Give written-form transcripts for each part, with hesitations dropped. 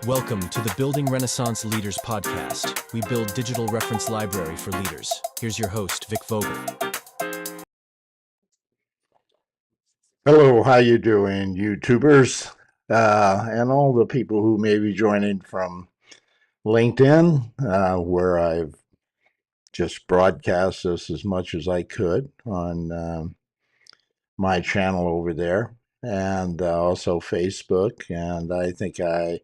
Welcome to the Building Renaissance Leaders podcast. We build digital reference library for leaders. Here's your host, Vic Vogel. Hello, how you doing, YouTubers, and all the people who may be joining from LinkedIn, where I've just broadcast this as much as I could on my channel over there, and also Facebook, and I think I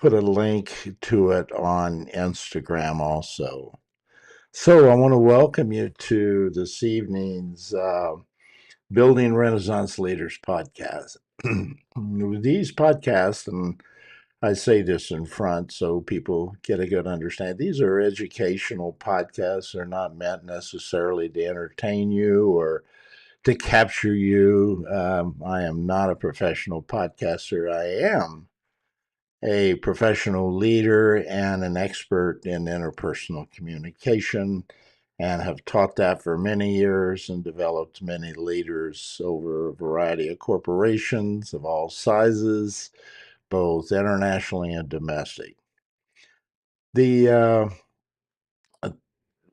put a link to it on Instagram also. So I want to welcome you to this evening's Building Renaissance Leaders podcast. These podcasts, and I say this in front so people get a good understanding, these are educational podcasts. They're not meant necessarily to entertain you or to capture you. I am not a professional podcaster. I am a professional leader and an expert in interpersonal communication, and have taught that for many years and developed many leaders over a variety of corporations of all sizes, both internationally and domestic. The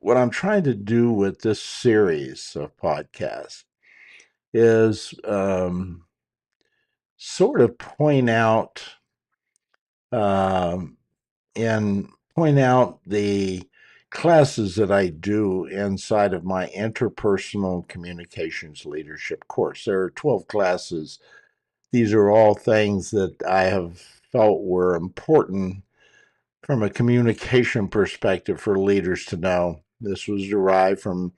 what I'm trying to do with this series of podcasts is sort of um, point out the classes that I do inside of my interpersonal communications leadership course. There are 12 classes. These are all things that I have felt were important from a communication perspective for leaders to know. This was derived from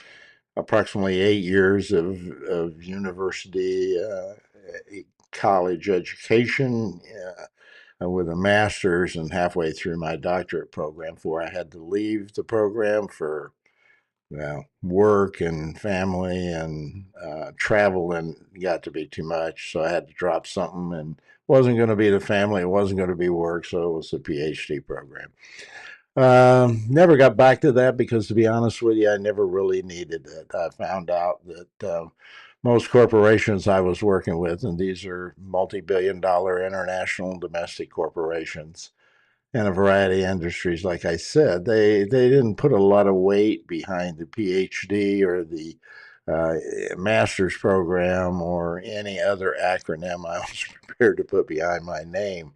approximately 8 years of university, college education, with a master's, and halfway through my doctorate program before I had to leave the program for work and family and travel, and got to be too much. So I had to drop something, and it wasn't going to be the family, it wasn't going to be work, so it was a PhD program. Never got back to that because, to be honest with you, I never really needed it. I found out that most corporations I was working with, and these are multi-billion-dollar international and domestic corporations in a variety of industries, like I said, they didn't put a lot of weight behind the PhD or the master's program or any other acronym I was prepared to put behind my name,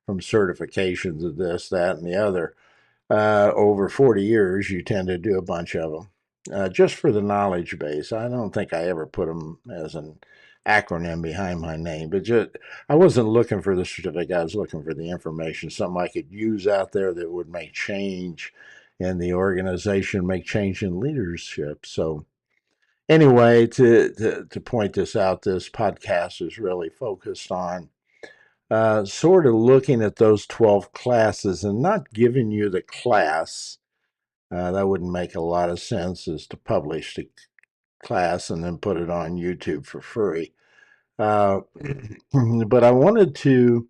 from certifications of this, that, and the other. Over 40 years, you tend to do a bunch of them just for the knowledge base. I don't think I ever put them as an acronym behind my name, but just I wasn't looking for the certificate. I was looking for the information, something I could use out there that would make change in the organization, make change in leadership. So anyway, to point this out, this podcast is really focused on sort of looking at those 12 classes and not giving you the class. That wouldn't make a lot of sense, is to publish the class and then put it on YouTube for free. But I wanted to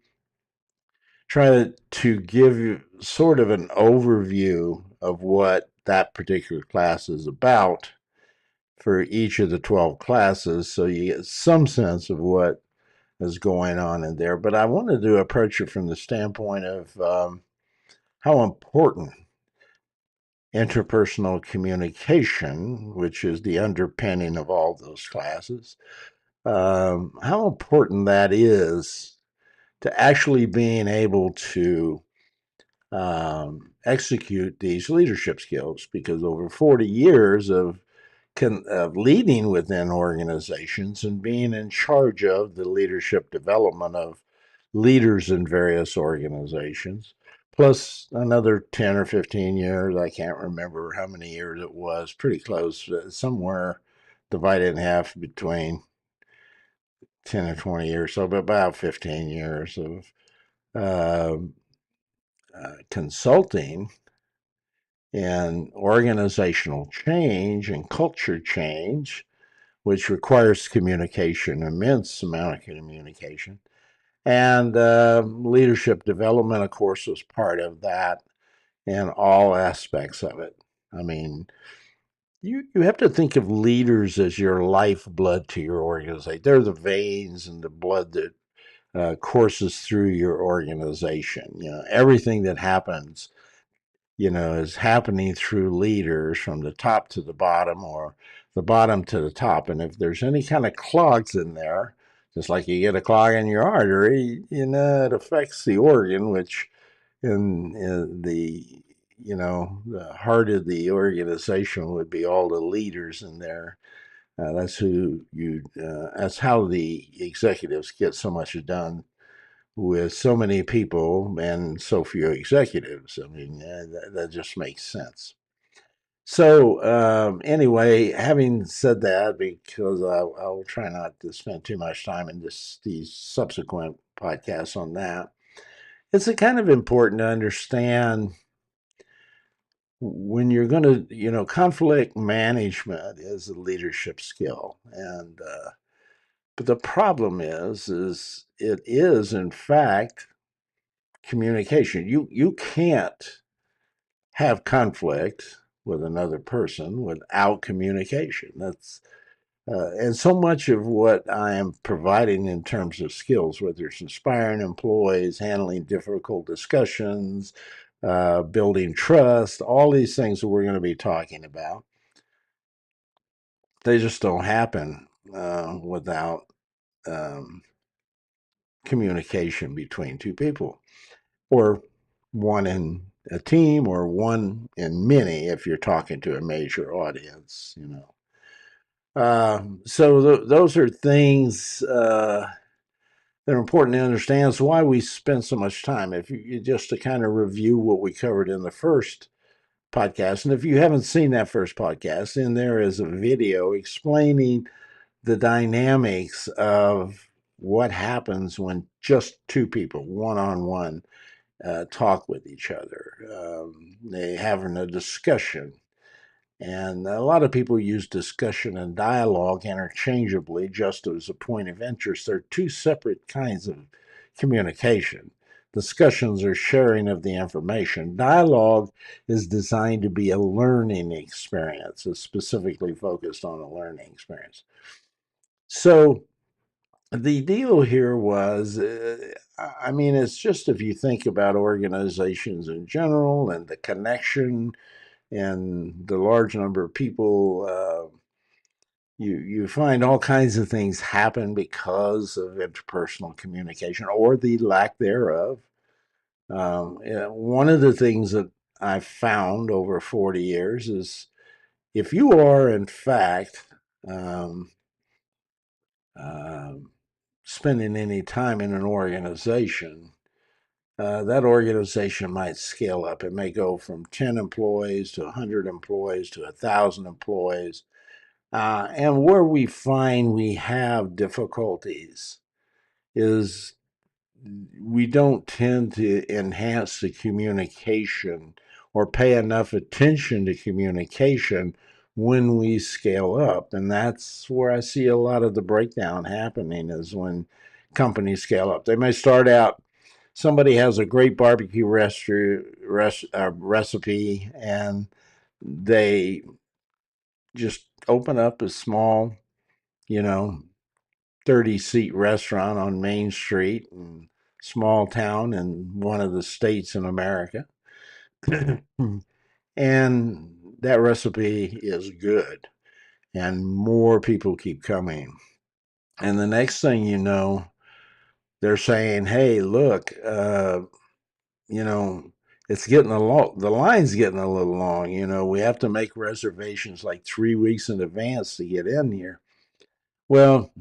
try to give you sort of an overview of what that particular class is about for each of the 12 classes, so you get some sense of what is going on in there. But I wanted to approach it from the standpoint of how important interpersonal communication, which is the underpinning of all those classes, how important that is to actually being able to execute these leadership skills. Because over 40 years of leading within organizations and being in charge of the leadership development of leaders in various organizations, plus another 10 or 15 years, I can't remember how many years it was, pretty close, somewhere divided in half between 10 or 20 years, so about 15 years of uh, consulting in organizational change and culture change, which requires communication, immense amount of communication. And leadership development, of course, was part of that in all aspects of it. I mean, you have to think of leaders as your lifeblood to your organization. They're the veins and the blood that courses through your organization. Everything that happens, is happening through leaders from the top to the bottom or the bottom to the top. And if there's any kind of clogs in there, just like you get a clog in your artery, it affects the organ, which in the heart of the organization would be all the leaders in there. That's how the executives get so much done with so many people and so few executives. I mean, that just makes sense. So, anyway, having said that, because I'll try not to spend too much time in these subsequent podcasts on that, it's kind of important to understand when you're going to, conflict management is a leadership skill, and but the problem is it is in fact communication. You can't have conflict with another person without communication. That's and so much of what I am providing in terms of skills, whether it's inspiring employees, handling difficult discussions, building trust, all these things that we're going to be talking about, they just don't happen without um, communication between two people, or one in a team, or one in many if you're talking to a major audience. So those are things that are important to understand. So why we spend so much time. If you just to kind of review what we covered in the first podcast, and if you haven't seen that first podcast, in there is a video explaining the dynamics of what happens when just two people, one on one, talk with each other. They having a discussion. And a lot of people use discussion and dialogue interchangeably just as a point of interest. They're two separate kinds of communication. Discussions are sharing of the information. Dialogue is designed to be a learning experience, it's specifically focused on a learning experience. So the deal here was, I mean, it's just if you think about organizations in general and the connection and the large number of people, you find all kinds of things happen because of interpersonal communication or the lack thereof. One of the things that I've found over 40 years is if you are, in fact, um, uh, spending any time in an organization, that organization might scale up. It may go from 10 employees to 100 employees to 1,000 employees. And where we find we have difficulties is we don't tend to enhance the communication or pay enough attention to communication when we scale up. And that's where I see a lot of the breakdown happening, is when companies scale up. They may start out, somebody has a great barbecue recipe, and they just open up a small, you know, 30-seat restaurant on Main Street in small town in one of the states in America. And that recipe is good, and more people keep coming. And the next thing you know, they're saying, hey, look, you know, it's getting the line's getting a little long. We have to make reservations like 3 weeks in advance to get in here. Well,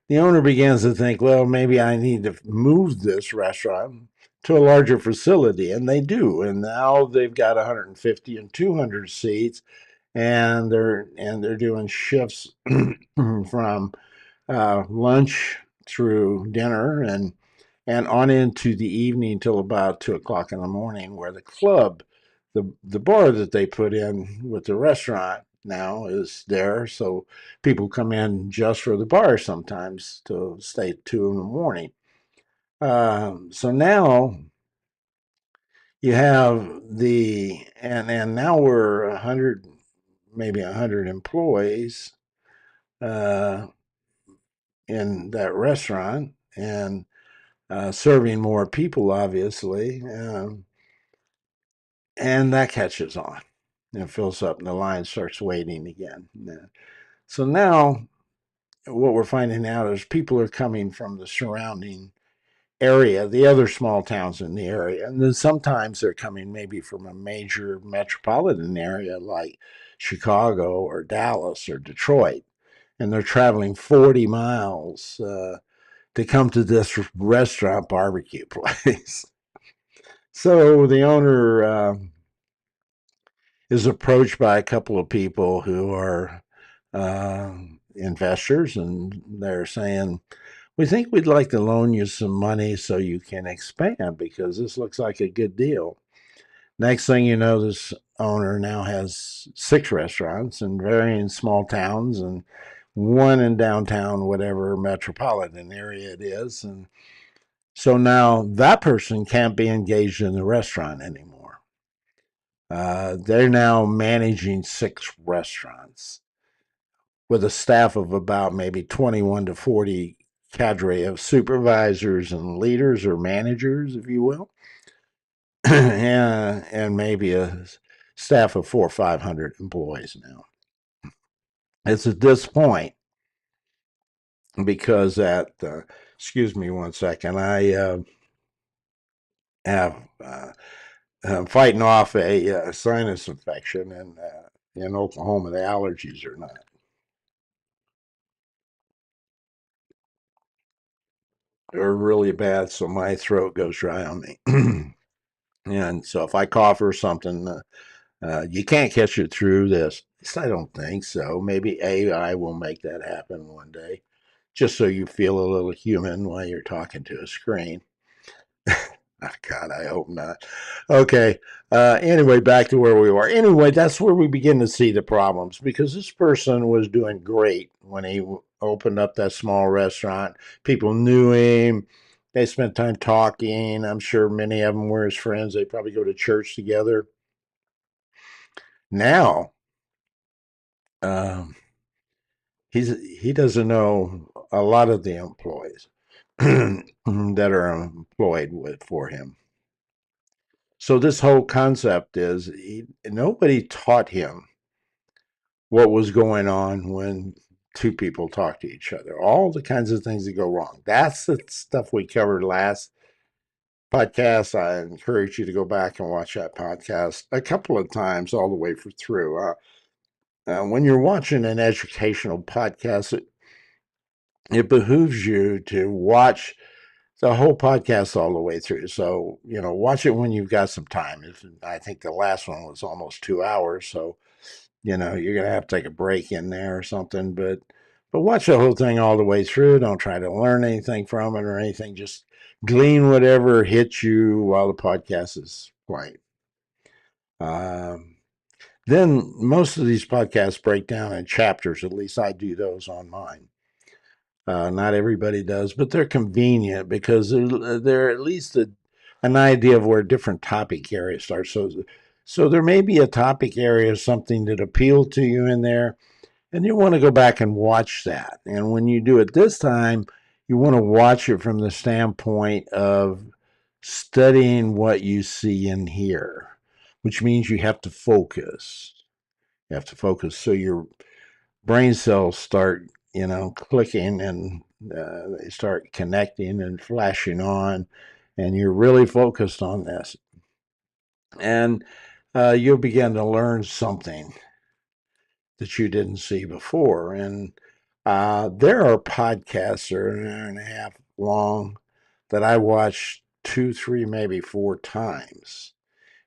the owner begins to think, well, maybe I need to move this restaurant to a larger facility. And they do. And now they've got 150 and 200 seats, and they're doing shifts from lunch through dinner and on into the evening till about 2 o'clock in the morning, where the club, the bar that they put in with the restaurant now is there. So people come in just for the bar sometimes to stay 2 in the morning. So now you have and now we're 100, maybe 100 employees uh, in that restaurant, and serving more people, obviously, and that catches on. It fills up, and the line starts waiting again. So now, what we're finding out is people are coming from the surrounding area, the other small towns in the area. And then sometimes they're coming maybe from a major metropolitan area like Chicago or Dallas or Detroit. And they're traveling 40 miles to come to this restaurant barbecue place. So the owner is approached by a couple of people who are investors, and they're saying, we think we'd like to loan you some money so you can expand because this looks like a good deal. Next thing you know, this owner now has 6 restaurants in varying small towns and one in downtown, whatever metropolitan area it is. And so now that person can't be engaged in the restaurant anymore. They're now managing 6 restaurants with a staff of about maybe 21 to 40 cadre of supervisors and leaders or managers, if you will, and maybe a staff of 400 or 500 employees now. It's at this point because excuse me one second, I have I'm fighting off a sinus infection, and in Oklahoma the allergies are not. They're really bad, so my throat goes dry on me. And so if I cough or something, you can't catch it through this. I don't think so. Maybe AI will make that happen one day, just so you feel a little human while you're talking to a screen. Oh, God, I hope not. Okay. Anyway, back to where we were. Anyway, that's where we begin to see the problems because this person was doing great when he opened up that small restaurant. People knew him. They spent time talking. I'm sure many of them were his friends. They probably go to church together. Now, um, he doesn't know a lot of the employees that are employed for him. So this whole concept is nobody taught him what was going on when 2 people talk to each other. All the kinds of things that go wrong. That's the stuff we covered last podcast. I encourage you to go back and watch that podcast a couple of times all the way through. When you're watching an educational podcast, it behooves you to watch the whole podcast all the way through. So, watch it when you've got some time. I think the last one was almost 2 hours. So, you're going to have to take a break in there or something. But watch the whole thing all the way through. Don't try to learn anything from it or anything. Just glean whatever hits you while the podcast is playing. Then most of these podcasts break down in chapters. At least I do those on mine. Not everybody does, but they're convenient because they're at least an idea of where different topic areas start. So there may be a topic area, something that appealed to you in there, and you want to go back and watch that. And when you do it this time, you want to watch it from the standpoint of studying what you see and hear, which means you have to focus. You have to focus so your brain cells start, clicking, and they start connecting and flashing on, and you're really focused on this. And you'll begin to learn something that you didn't see before. And there are podcasts that are an hour and a half long that I watch 2, 3, maybe 4 times.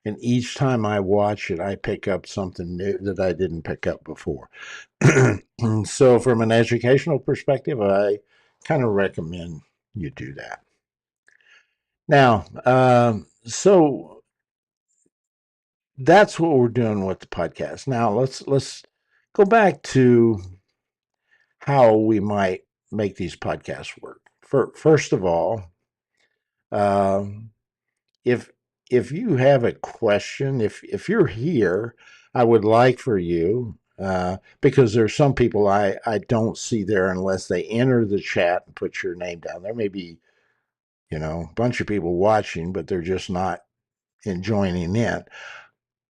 And each time I watch it, I pick up something new that I didn't pick up before. So, from an educational perspective, I kind of recommend you do that. Now, so that's what we're doing with the podcast. Now, let's go back to how we might make these podcasts work. First of all, um, if you have a question, if you're here, I would like for you, because there's some people I don't see there unless they enter the chat and put your name down there. Maybe a bunch of people watching, but they're just not joining in.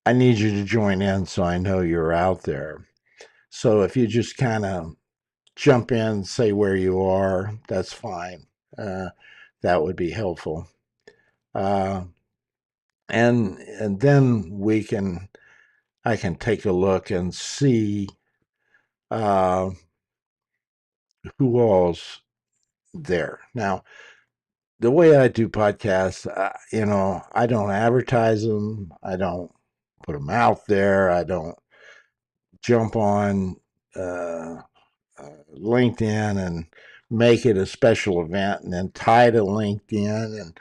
I need you to join in so I know you're out there. So if you just kind of jump in, say where you are, that's fine. Uh, that would be helpful. Uh, and then I can take a look and see uh, who all's there. Now, the way I do podcasts, I don't advertise them. I don't put them out there. I don't jump on uh, LinkedIn and make it a special event and then tie to LinkedIn,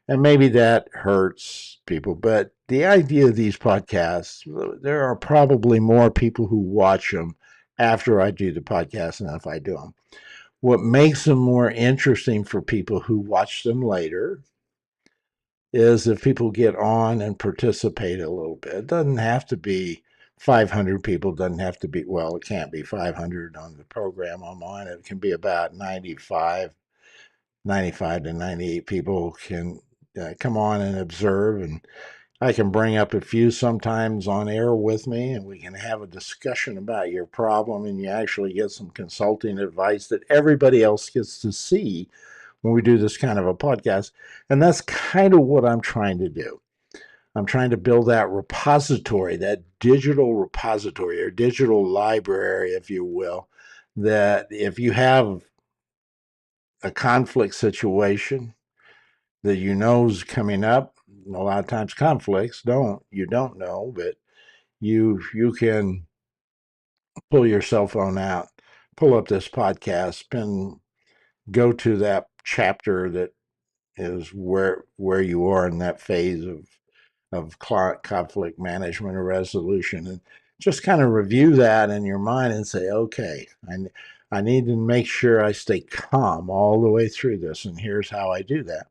and maybe that hurts people. But the idea of these podcasts, there are probably more people who watch them after I do the podcast than if I do them. What makes them more interesting for people who watch them later is if people get on and participate a little bit. It doesn't have to be 500 people, doesn't have to be, well, it can't be 500 on the program I'm on. It can be about 95 to 98 people can come on and observe, and I can bring up a few sometimes on air with me, and we can have a discussion about your problem, and you actually get some consulting advice that everybody else gets to see when we do this kind of a podcast. And that's kind of what I'm trying to do. I'm trying to build that repository, that digital repository or digital library, if you will, that if you have a conflict situation that you know is coming up, a lot of times conflicts you don't know, but you can pull your cell phone out, pull up this podcast, and go to that chapter that is where you are in that phase of conflict management or resolution, and just kind of review that in your mind and say, okay, I need to make sure I stay calm all the way through this, and here's how I do that.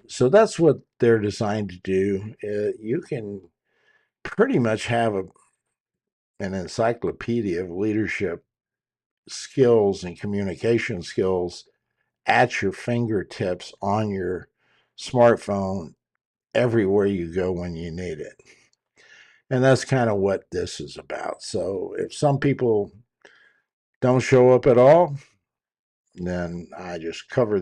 So that's what they're designed to do. You can pretty much have an encyclopedia of leadership skills and communication skills at your fingertips on your smartphone everywhere you go when you need it. And that's kind of what this is about. So if some people don't show up at all, then I just cover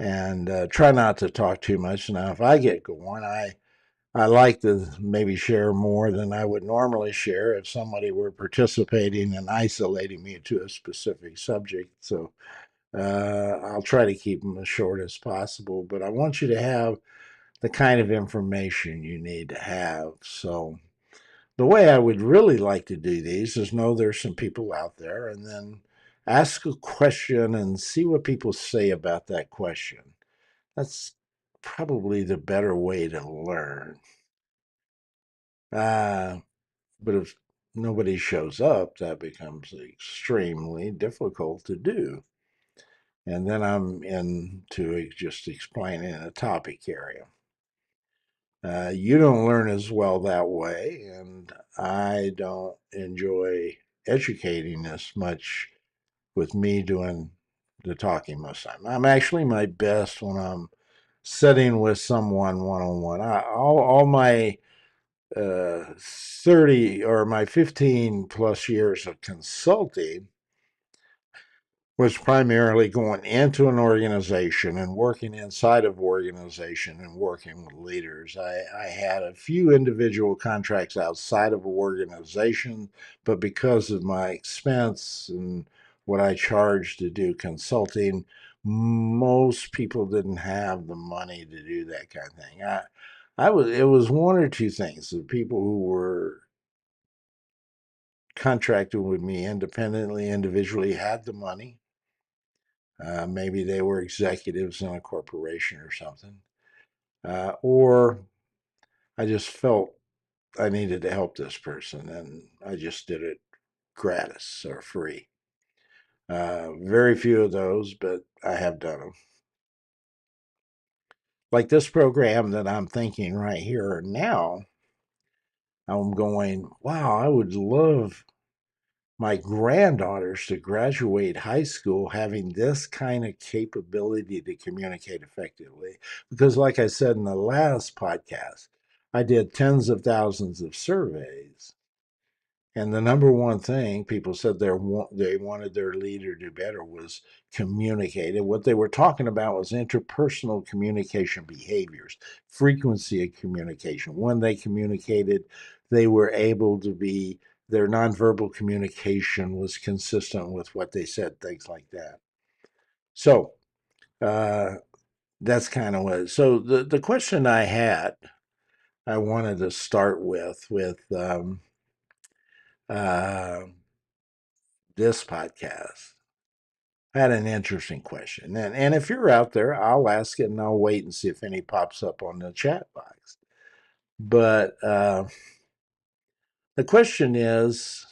and try not to talk too much. Now, if I get going, I like to maybe share more than I would normally share if somebody were participating and isolating me to a specific subject. So I'll try to keep them as short as possible. But I want you to have the kind of information you need to have. So the way I would really like to do these is know there's some people out there, and then ask a question and see what people say about that question. That's probably the better way to learn. But if nobody shows up, that becomes extremely difficult to do. And then I'm into just explaining a topic area. You don't learn as well that way, and I don't enjoy educating as much with me doing the talking most of the time. I'm actually my best when I'm sitting with someone one on one. All my 30 or my 15 plus years of consulting was primarily going into an organization and working inside of organization and working with leaders. I had a few individual contracts outside of an organization, but because of my expense and what I charged to do consulting, most people didn't have the money to do that kind of thing. It was one or two things. The people who were contracted with me independently, individually had the money. Maybe they were executives in a corporation or something. Or I just felt I needed to help this person and I just did it gratis or free. Very few of those, but I have done them. Like this program that I'm thinking right here and now, I'm going, wow, I would love my granddaughters to graduate high school having this kind of capability to communicate effectively. Because, like I said in the last podcast, I did tens of thousands of surveys. And the number one thing people said they wanted their leader to do better was communicate. And what they were talking about was interpersonal communication behaviors, frequency of communication. When they communicated, they were able to be, their nonverbal communication was consistent with what they said, things like that. So uh, that's kind of what. So the question I had, I wanted to start with uh, this podcast. I had an interesting question. And if you're out there, I'll ask it and I'll wait and see if any pops up on the chat box. But the question is,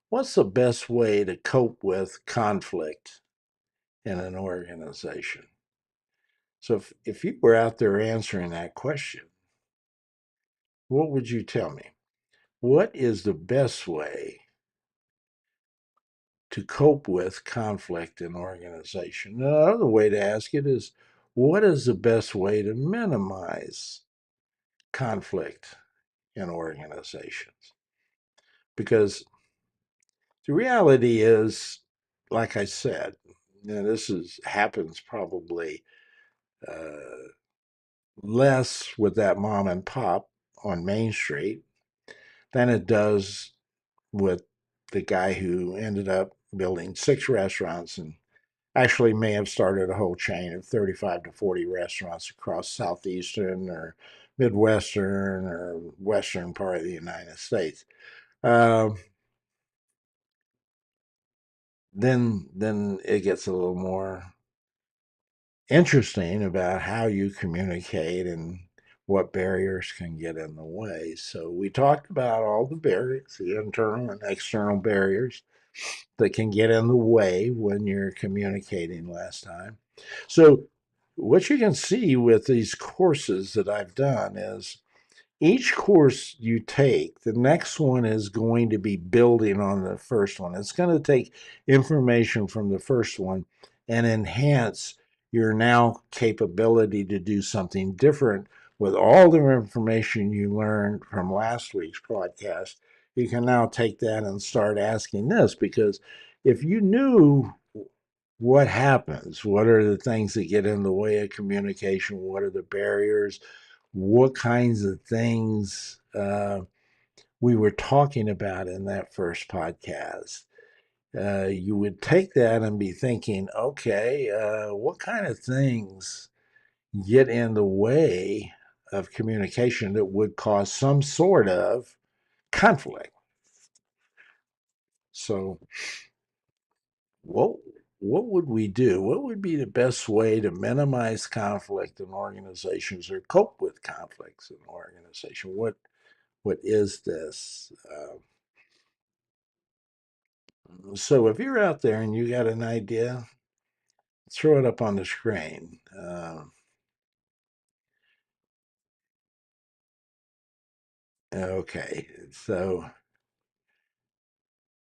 what's the best way to cope with conflict in an organization? So if you were out there answering that question, what would you tell me? What is the best way to cope with conflict in organization? Another way to ask it is, what is the best way to minimize conflict in organizations? Because the reality is, like I said, this happens probably uh, less with that mom and pop on Main Street than it does with the guy who ended up building 6 restaurants and actually may have started a whole chain of 35 to 40 restaurants across southeastern or midwestern or western part of the United States. Um, then it gets a little more interesting about how you communicate and what barriers can get in the way. So we talked about all the barriers, the internal and external barriers that can get in the way when you're communicating last time. So what you can see with these courses that I've done is each course you take, the next one is going to be building on the first one. It's going to take information from the first one and enhance your now capability to do something different with all the information you learned from last week's podcast. You can now take that and start asking this, because if you knew what happens, what are the things that get in the way of communication, what are the barriers, what kinds of things we were talking about in that first podcast, you would take that and be thinking, okay, what kind of things get in the way of communication that would cause some sort of conflict? So, what what would we do? What would be the best way to minimize conflict in organizations or cope with conflicts in organization? What is this? So if you're out there and you got an idea, throw it up on the screen. Okay, so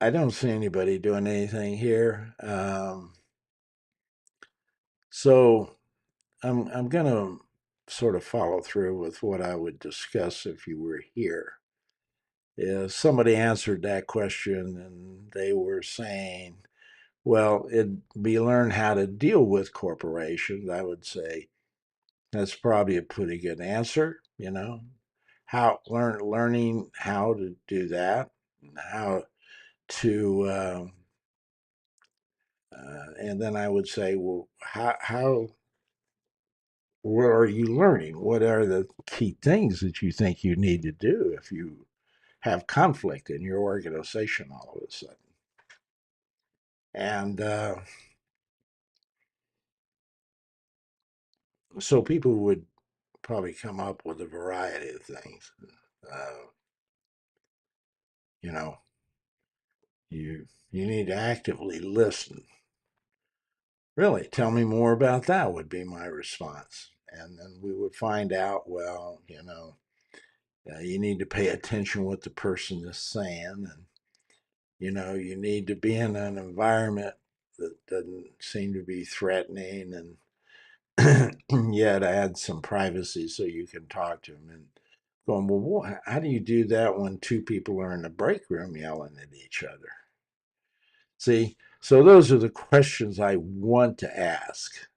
I don't see anybody doing anything here. So I'm gonna sort of follow through with what I would discuss if you were here. If somebody answered that question and they were saying, well, it'd be learn how to deal with corporations, I would say that's probably a pretty good answer, how learning how to do that, how to and then I would say, well, how what are you learning? What are the key things that you think you need to do if you have conflict in your organization all of a sudden? And so people would probably come up with a variety of things. Uh, you know, you need to actively listen. Really, tell me more about that would be my response. And then we would find out, well, you need to pay attention what the person is saying, and You need to be in an environment that doesn't seem to be threatening and yet add some privacy so you can talk to them. And going, well, how do you do that when two people are in the break room yelling at each other? See, so those are the questions I want to ask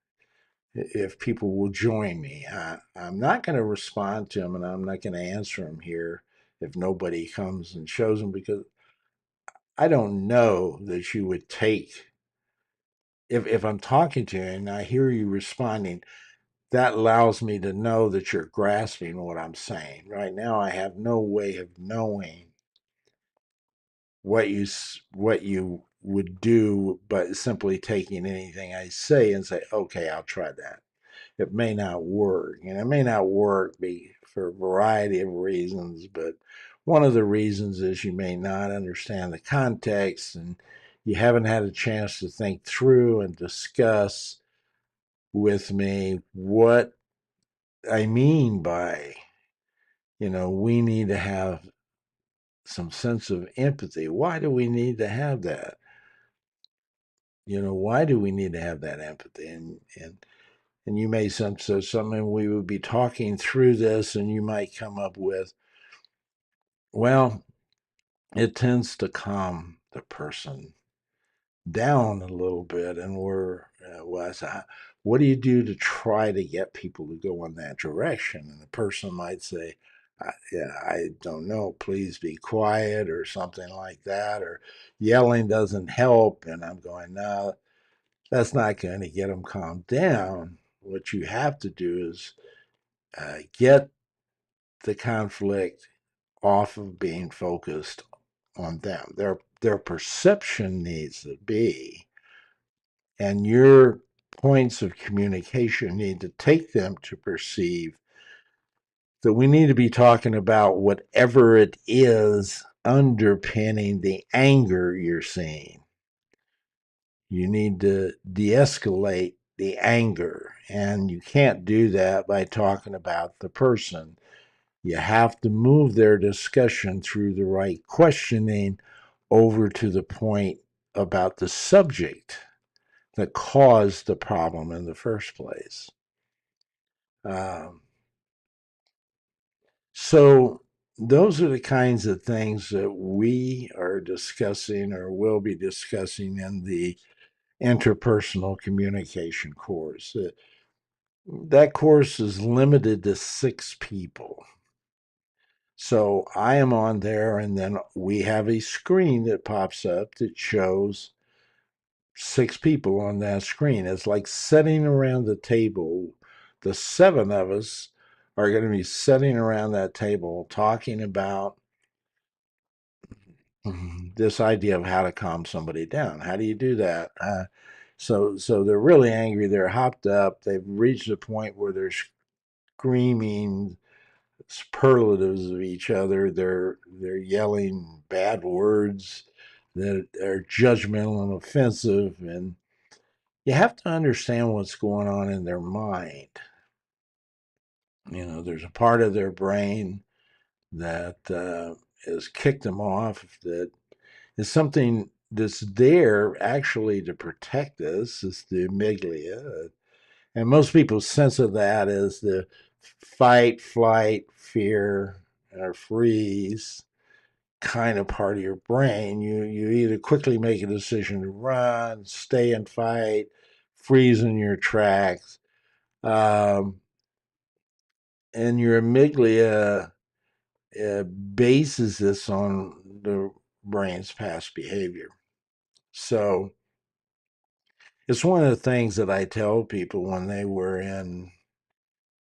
if people will join me. I'm not going to respond to them and I'm not going to answer them here if nobody comes and shows them, because I don't know that you would take, if I'm talking to you and I hear you responding, that allows me to know that you're grasping what I'm saying. Right now, I have no way of knowing what you would do, but simply taking anything I say and say, okay, I'll try that. It may not work, and it may not work for a variety of reasons, but one of the reasons is you may not understand the context and you haven't had a chance to think through and discuss with me what I mean by, we need to have some sense of empathy. Why do we need to have that? Why do we need to have that empathy? And you may sense there's something we would be talking through this, and you might come up with, well, it tends to calm the person down a little bit. And what do you do to try to get people to go in that direction? And the person might say, yeah, I don't know, please be quiet, or something like that, or yelling doesn't help. And I'm going, no, that's not going to get them calmed down. What you have to do is get the conflict off of being focused on them. Their perception needs to be, and your points of communication need to take them to perceive that we need to be talking about whatever it is underpinning the anger you're seeing. You need to de-escalate the anger, and you can't do that by talking about the person. You have to move their discussion through the right questioning over to the point about the subject that caused the problem in the first place. Um, so, those are the kinds of things that we are discussing or will be discussing in the interpersonal communication course. That course is limited to 6 people. So I am on there, and then we have a screen that pops up that shows 6 people on that screen. It's like sitting around the table. The 7 of us are going to be sitting around that table talking about this idea of how to calm somebody down. How do you do that? So they're really angry. They're hopped up. They've reached a point where they're screaming superlatives of each other. They're yelling bad words that are judgmental and offensive, and you have to understand what's going on in their mind. There's a part of their brain that has kicked them off, that is something that's there actually to protect us. It's the amygdala. And most people's sense of that is the fight, flight, fear, or freeze kind of part of your brain. You either quickly make a decision to run, stay and fight, freeze in your tracks. And your amygdala bases this on the brain's past behavior. So it's one of the things that I tell people when they were in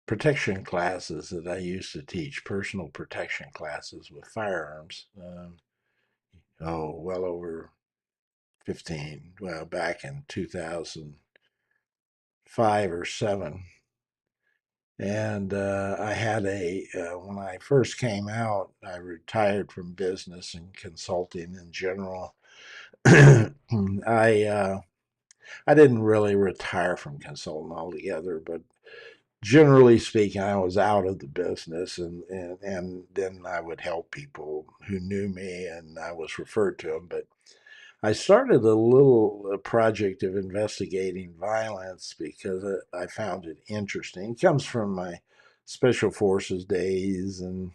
protection classes that I used to teach, personal protection classes with firearms. Well over 15, well, back in 2005 or 7. And I had when I first came out, I retired from business and consulting in general. I didn't really retire from consulting altogether, but generally speaking, I was out of the business, and then I would help people who knew me, and I was referred to them. But I started a little project of investigating violence because I found it interesting. It comes from my special forces days and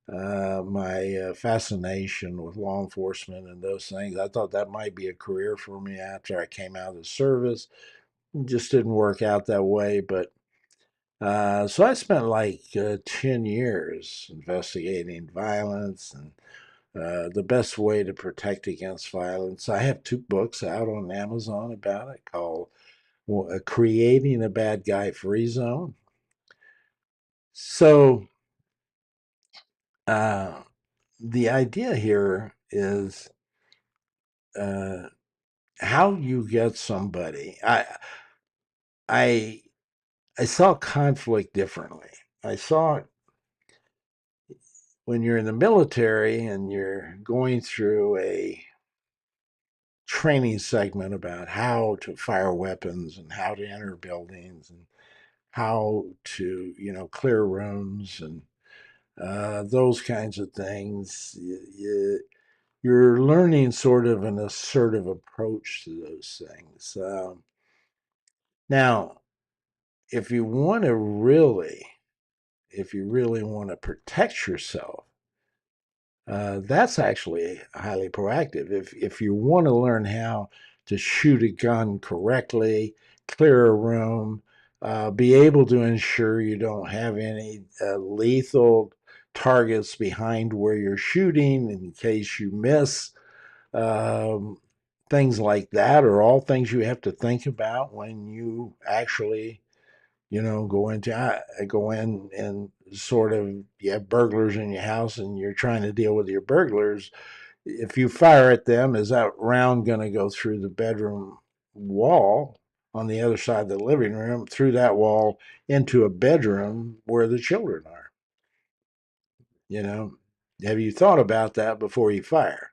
my fascination with law enforcement and those things. I thought that might be a career for me after I came out of the service. It just didn't work out that way. But so I spent like 10 years investigating violence and the best way to protect against violence. I have two books out on Amazon about it called Creating a Bad Guy Free Zone. So uh, the idea here is uh, how you get somebody. I I saw conflict differently. I saw it when you're in the military and you're going through a training segment about how to fire weapons and how to enter buildings and how to clear rooms and those kinds of things. You're learning sort of an assertive approach to those things. Now, if you want to really, if you really want to protect yourself, that's actually highly proactive. If you want to learn how to shoot a gun correctly, clear a room, be able to ensure you don't have any lethal targets behind where you're shooting in case you miss, um, things like that are all things you have to think about when you actually go in and sort of you have burglars in your house and you're trying to deal with your burglars. If you fire at them, is that round going to go through the bedroom wall on the other side of the living room, through that wall into a bedroom where the children are? You know, have you thought about that before you fire?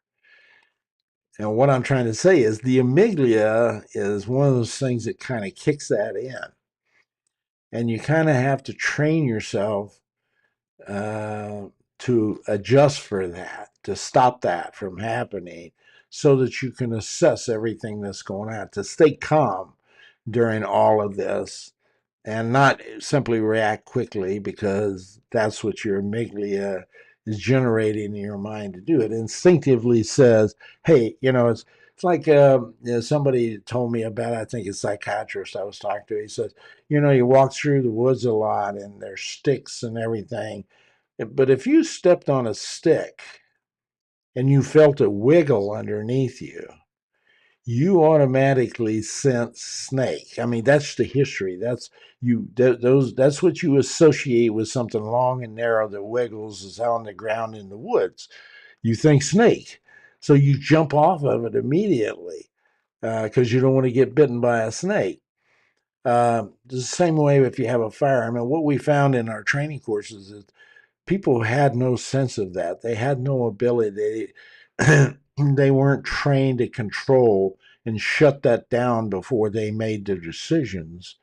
And what I'm trying to say is the amygdala is one of those things that kind of kicks that in. And you kind of have to train yourself uh, to adjust for that, to stop that from happening, so that you can assess everything that's going on, to stay calm during all of this and not simply react quickly because that's what your amygdala is generating in your mind to do. It instinctively says, hey, it's like somebody told me about, I think a psychiatrist I was talking to. He says, you walk through the woods a lot and there's sticks and everything. But if you stepped on a stick and you felt a wiggle underneath you, you automatically sense snake. I mean, that's the history. That's what you associate with something long and narrow that wiggles is on the ground in the woods. You think snake. So you jump off of it immediately because you don't want to get bitten by a snake. The same way if you have a fire. I mean, what we found in our training courses is people had no sense of that. They had no ability. They weren't trained to control and shut that down before they made their decisions.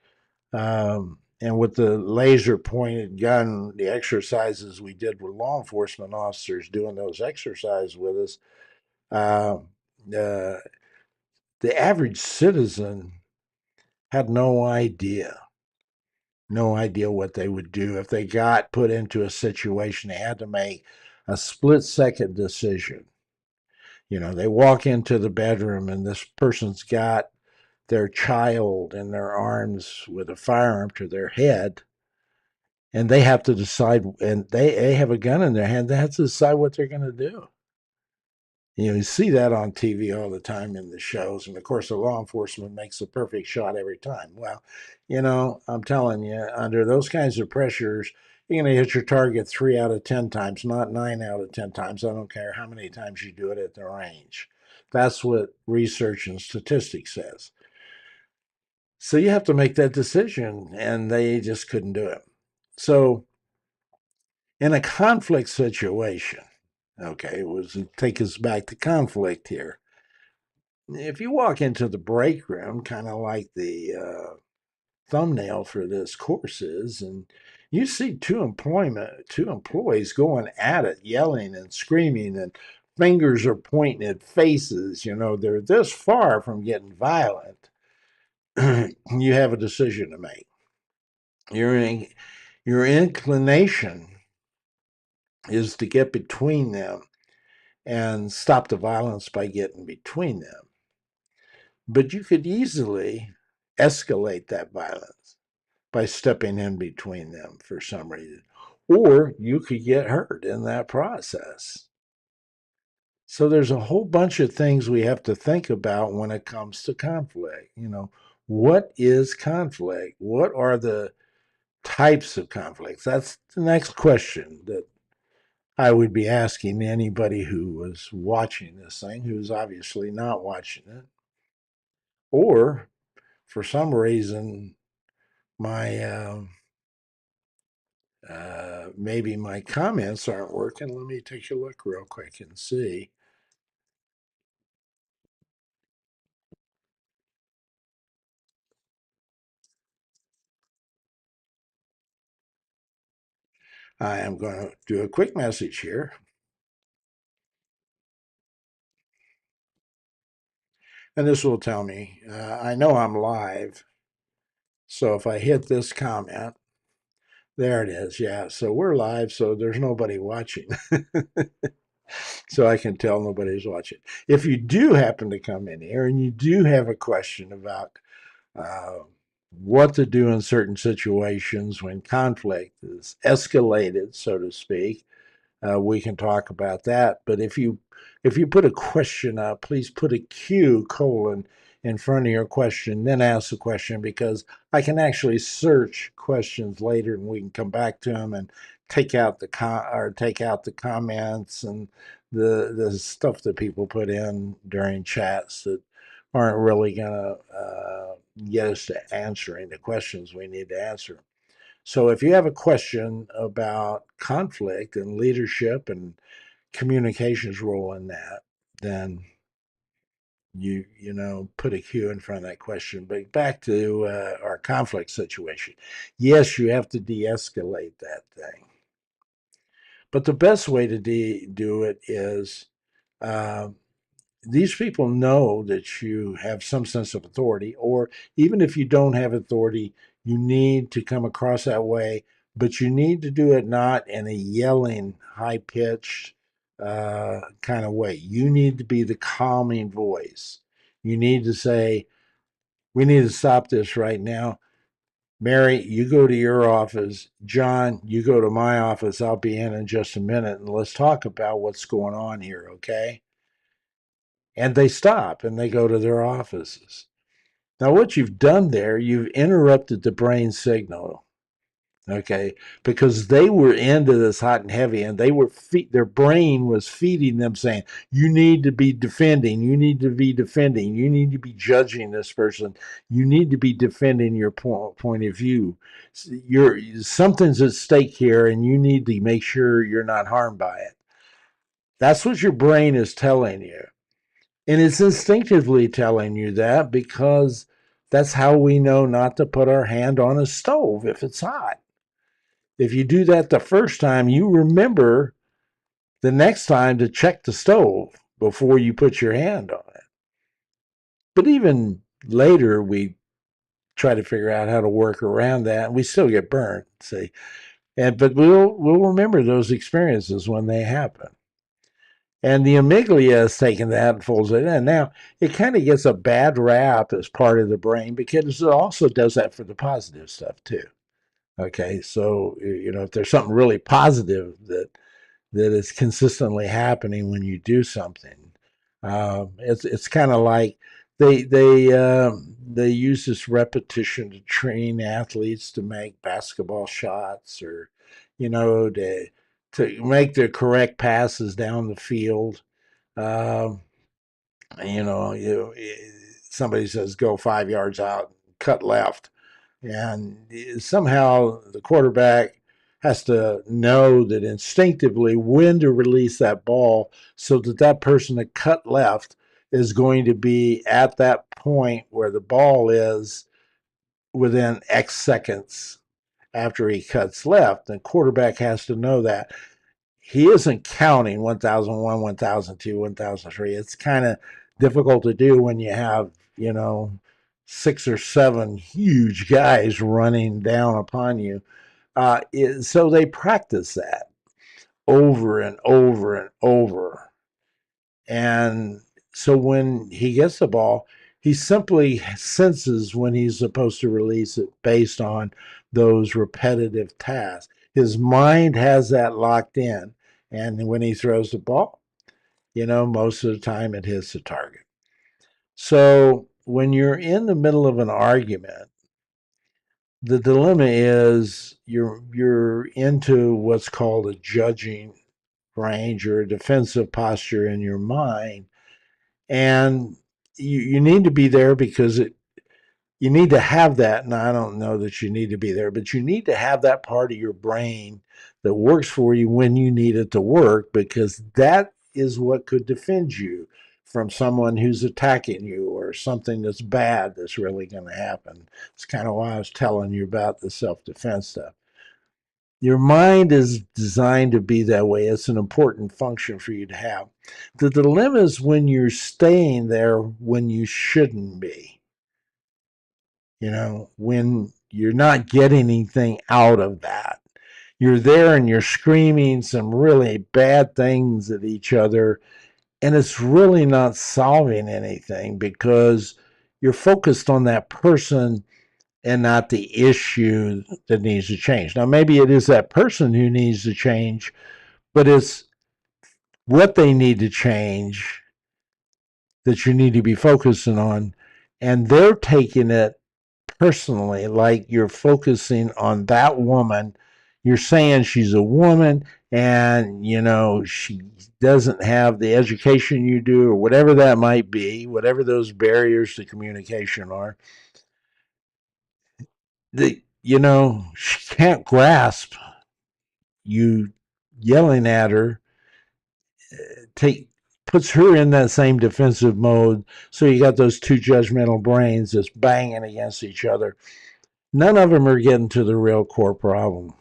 And with the laser pointed gun, the exercises we did with law enforcement officers doing those exercises with us, uh, uh, the average citizen had no idea what they would do if they got put into a situation. They had to make a split-second decision. They walk into the bedroom and this person's got their child in their arms with a firearm to their head, and they have to decide, and they have a gun in their hand. They have to decide what they're going to do. You see that on TV all the time in the shows. And of course, the law enforcement makes the perfect shot every time. Well, I'm telling you, under those kinds of pressures, you're going to hit your target 3 out of 10 times, not 9 out of 10 times. I don't care how many times you do it at the range. That's what research and statistics says. So you have to make that decision, and they just couldn't do it. So in a conflict situation, okay, take us back to conflict here. If you walk into the break room, kind of like the thumbnail for this course is, and you see two employees going at it, yelling and screaming and fingers are pointing at faces, they're this far from getting violent. You have a decision to make. Your inclination is to get between them and stop the violence by getting between them. But you could easily escalate that violence by stepping in between them for some reason, or you could get hurt in that process. So there's a whole bunch of things we have to think about when it comes to conflict. What is conflict? What are the types of conflicts? That's the next question that I would be asking anybody who was watching this thing, who's obviously not watching it, or for some reason, maybe my comments aren't working. Let me take a look real quick and see. I am going to do a quick message here. And this will tell me, I know I'm live. So if I hit this comment, there it is. Yeah. So we're live. So there's nobody watching. So I can tell nobody's watching. If you do happen to come in here and you do have a question about uh, what to do in certain situations when conflict is escalated, so to speak, we can talk about that. But if you put a question up, please put a Q colon in front of your question, then ask the question, because I can actually search questions later and we can come back to them and take out the comments and the stuff that people put in during chats that aren't really gonna get us to answering the questions we need to answer. So if you have a question about conflict and leadership and communications role in that, then put a Q in front of that question. But back to our conflict situation. Yes, you have to de-escalate that thing. But the best way to do it is uh, these people know that you have some sense of authority, or even if you don't have authority, you need to come across that way, but you need to do it not in a yelling, high pitched kind of way. You need to be the calming voice. You need to say, we need to stop this right now. Mary, you go to your office. John, you go to my office. I'll be in just a minute, and let's talk about what's going on here, okay? And they stop and they go to their offices. Now, what you've done there, you've interrupted the brain signal, okay? Because they were into this hot and heavy, and their brain was feeding them, saying, "You need to be defending. You need to be defending. You need to be judging this person. You need to be defending your point of view. Something's at stake here, and you need to make sure you're not harmed by it." That's what your brain is telling you. And it's instinctively telling you that because that's how we know not to put our hand on a stove if it's hot. If you do that the first time, you remember the next time to check the stove before you put your hand on it. But even later, we try to figure out how to work around that, and we still get burned. See, but we'll remember those experiences when they happen. And the amygdala has taken that and folds it in. Now, it kind of gets a bad rap as part of the brain because it also does that for the positive stuff too. Okay, so if there's something really positive that is consistently happening when you do something, it's kind of like they use this repetition to train athletes to make basketball shots, or to make the correct passes down the field. Um, somebody says go 5 yards out, cut left, and somehow the quarterback has to know that instinctively when to release that ball so that that person that cut left is going to be at that point where the ball is within X seconds after he cuts left. The quarterback has to know that. he isn't counting 1001, 1002, 1003. It's kind of difficult to do when you have, 6 or 7 huge guys running down upon you. So they practice that over and over and over. And so when he gets the ball, he simply senses when he's supposed to release it based on those repetitive tasks. His mind has that locked in. And when he throws the ball, most of the time it hits the target. So when you're in the middle of an argument, the dilemma is you're into what's called a judging range or a defensive posture in your mind, and you need to be there because you need to have that. And I don't know that you need to be there, but you need to have that part of your brain that works for you when you need it to work, because that is what could defend you from someone who's attacking you or something that's bad that's really going to happen. It's kind of why I was telling you about the self-defense stuff. Your mind is designed to be that way. It's an important function for you to have. The dilemma is when you're staying there when you shouldn't be. When you're not getting anything out of that. You're there and you're screaming some really bad things at each other, and it's really not solving anything because you're focused on that person and not the issue that needs to change. Now, maybe it is that person who needs to change, but it's what they need to change that you need to be focusing on. And they're taking it personally, like you're focusing on that woman. You're saying she's a woman and, she doesn't have the education you do, or whatever that might be, whatever those barriers to communication are. She can't grasp you yelling at her, take puts her in that same defensive mode. So you got those two judgmental brains just banging against each other. None of them are getting to the real core problem.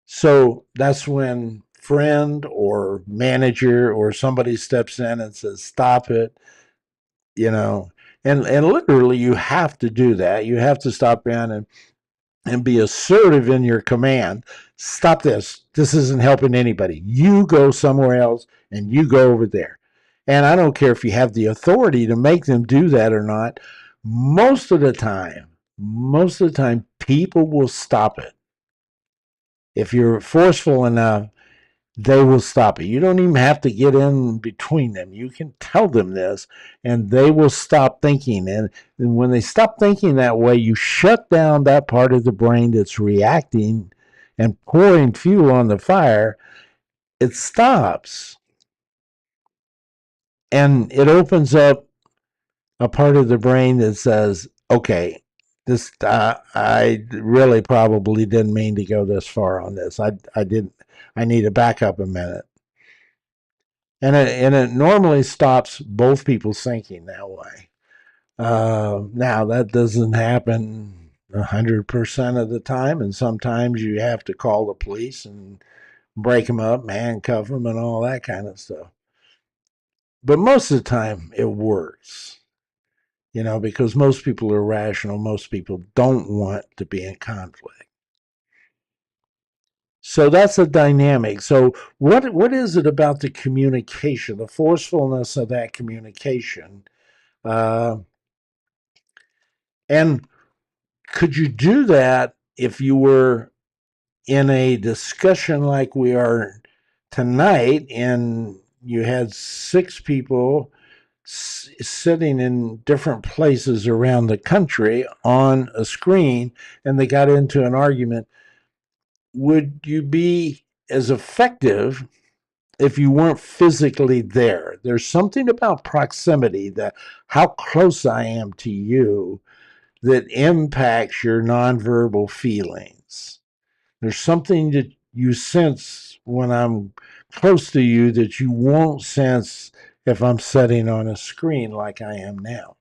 So that's when friend or manager or somebody steps in and says, stop it, and literally you have to do that. You have to stop in and be assertive in your command. Stop this. This isn't helping anybody. You go somewhere else and you go over there. And I don't care if you have the authority to make them do that or not. Most of the time, people will stop it. If you're forceful enough, they will stop it. You don't even have to get in between them. You can tell them this, and they will stop thinking. And when they stop thinking that way, you shut down that part of the brain that's reacting and pouring fuel on the fire. It stops. And it opens up a part of the brain that says, okay, this I really probably didn't mean to go this far on this. I didn't. I need to back up a minute. And it normally stops both people thinking that way. Now that doesn't happen 100% of the time, and sometimes you have to call the police and break them up, handcuff them, and all that kind of stuff. But most of the time, it works. Because most people are rational. Most people don't want to be in conflict. So that's a dynamic. So what is it about the communication, the forcefulness of that communication? Uh, and could you do that if you were in a discussion like we are tonight and you had 6 people sitting in different places around the country on a screen and they got into an argument? Would you be as effective if you weren't physically there? There's something about proximity, that how close I am to you, that impacts your nonverbal feelings. There's something that you sense when I'm close to you that you won't sense if I'm sitting on a screen like I am now.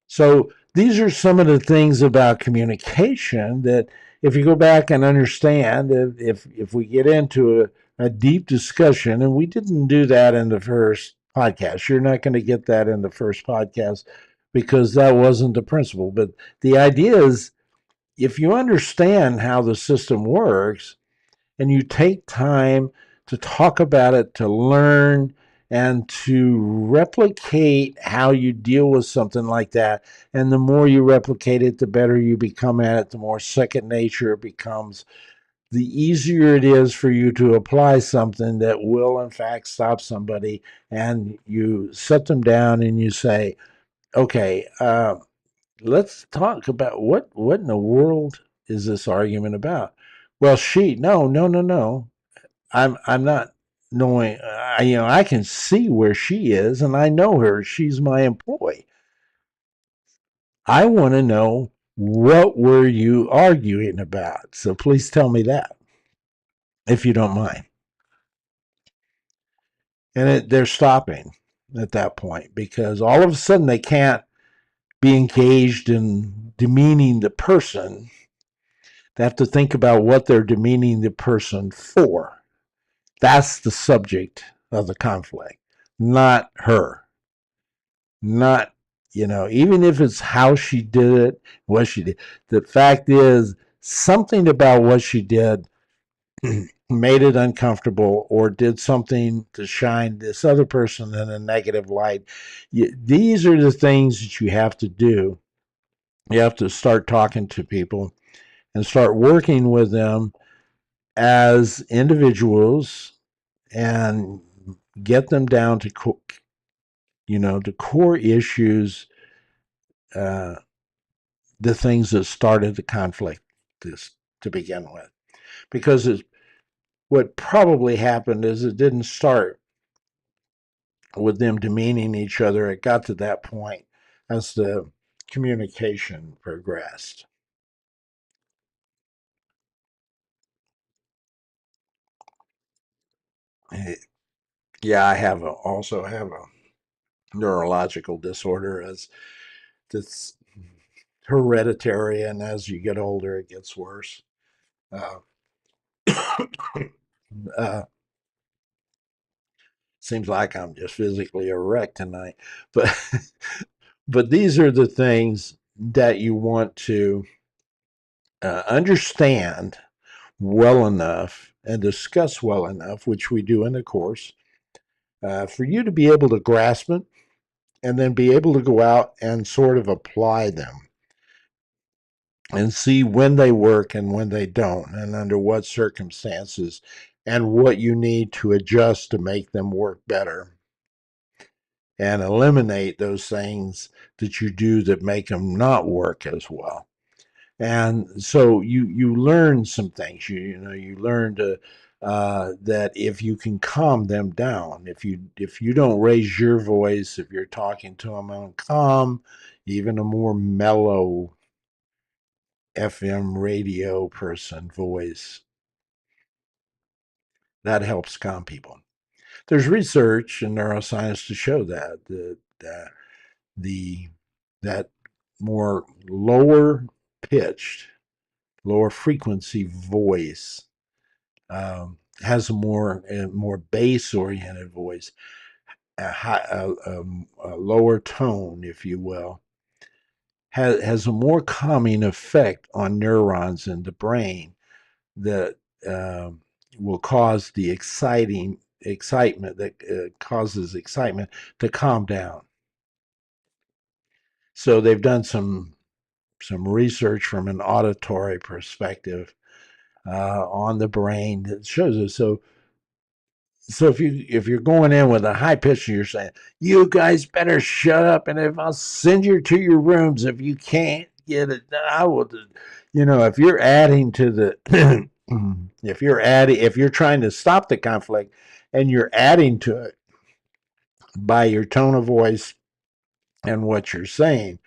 So these are some of the things about communication that if you go back and understand, if we get into a deep discussion, and we didn't do that in the first podcast, you're not going to get that in the first podcast because that wasn't the principle. But the idea is, if you understand how the system works and you take time to talk about it, to learn, and to replicate how you deal with something like that. And the more you replicate it, the better you become at it, the more second nature it becomes, the easier it is for you to apply something that will, in fact, stop somebody. And you set them down and you say, okay, let's talk about what in the world is this argument about? Well, no. I'm not knowing. I can see where she is, and I know her. She's my employee. I want to know, what were you arguing about? So please tell me that, if you don't mind. And they're stopping at that point because all of a sudden they can't be engaged in demeaning the person. They have to think about what they're demeaning the person for. That's the subject of the conflict, not her. Not, even if it's how she did it, what she did. The fact is, something about what she did made it uncomfortable or did something to shine this other person in a negative light. These are the things that you have to do. You have to start talking to people and start working with them as individuals and get them down to the core issues, uh, the things that started the conflict to begin with. Because what probably happened is it didn't start with them demeaning each other. It got to that point as the communication progressed. Yeah, also have a neurological disorder as that's hereditary, and as you get older, it gets worse. Uh, uh, Seems like I'm just physically a wreck tonight, but but these are the things that you want to understand well enough and discuss well enough, which we do in the course, for you to be able to grasp it and then be able to go out and sort of apply them and see when they work and when they don't, and under what circumstances, and what you need to adjust to make them work better, and eliminate those things that you do that make them not work as well. And so you learn some things. You learn to that if you can calm them down, if you don't raise your voice, if you're talking to them on calm, even a more mellow FM radio person voice, that helps calm people. There's research in neuroscience to show the that more lower pitched, lower frequency voice has a more bass oriented voice, a lower tone, if you will, has a more calming effect on neurons in the brain that will cause the excitement that causes excitement to calm down. So they've done some research from an auditory perspective on the brain that shows us. So if you're going in with a high pitch and you're saying, "You guys better shut up, and if I'll send you to your rooms if you can't get it, I will." If you're adding to the, if you're trying to stop the conflict, and you're adding to it by your tone of voice and what you're saying,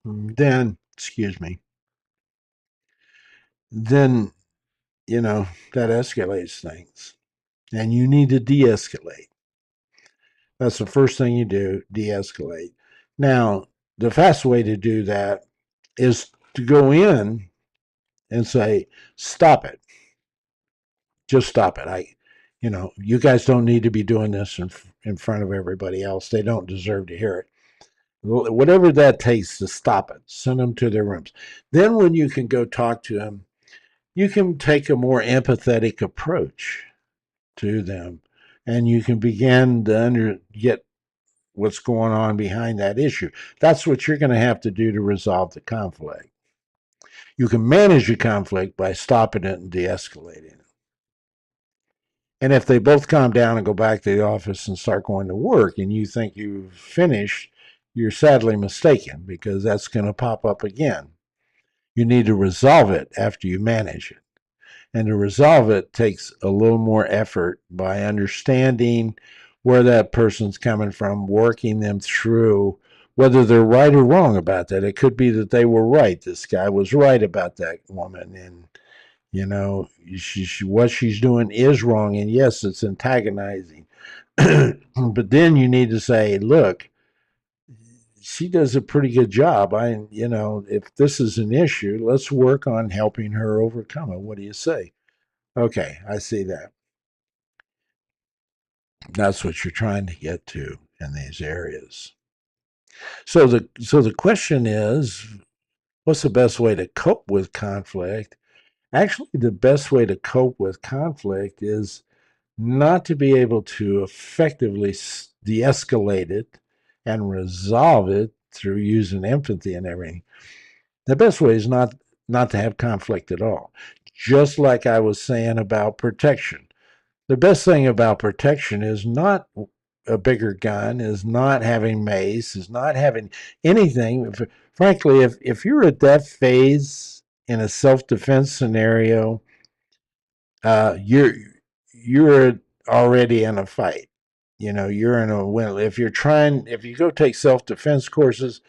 then excuse me, then that escalates things, and you need to de-escalate. That's the first thing you do, de-escalate. Now, the fast way to do that is to go in and say, stop it. Just stop it. You guys don't need to be doing this in front of everybody else. They don't deserve to hear it. Whatever that takes to stop it, send them to their rooms. Then when you can go talk to them, you can take a more empathetic approach to them, and you can begin to get what's going on behind that issue. That's what you're going to have to do to resolve the conflict. You can manage the conflict by stopping it and de-escalating it. And if they both calm down and go back to the office and start going to work and you think you've finished, you're sadly mistaken, because that's going to pop up again. You need to resolve it after you manage it. And to resolve it takes a little more effort by understanding where that person's coming from, working them through whether they're right or wrong about that. It could be that they were right. This guy was right about that woman, and what she's doing is wrong, and yes, it's antagonizing. But then you need to say, look, she does a pretty good job. If this is an issue, let's work on helping her overcome it. What do you say? Okay, I see that. That's what you're trying to get to in these areas. So the question is, what's the best way to cope with conflict? Actually, the best way to cope with conflict is not to be able to effectively de-escalate it and resolve it through using empathy and everything. The best way is not to have conflict at all. Just like I was saying about protection. The best thing about protection is not a bigger gun, is not having mace, is not having anything. Frankly, if you're at that phase in a self-defense scenario, you're already in a fight. You're in a win. If you go take self-defense courses,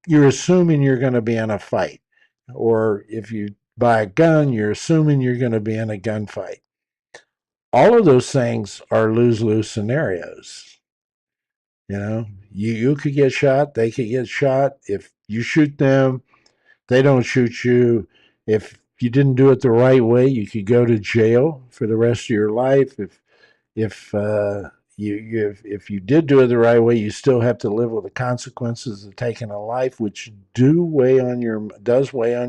you're assuming you're going to be in a fight. Or if you buy a gun, you're assuming you're going to be in a gunfight. All of those things are lose-lose scenarios. You could get shot, they could get shot. If you shoot them, they don't shoot you. If you didn't do it the right way, you could go to jail for the rest of your life. If you did do it the right way, you still have to live with the consequences of taking a life, which does weigh on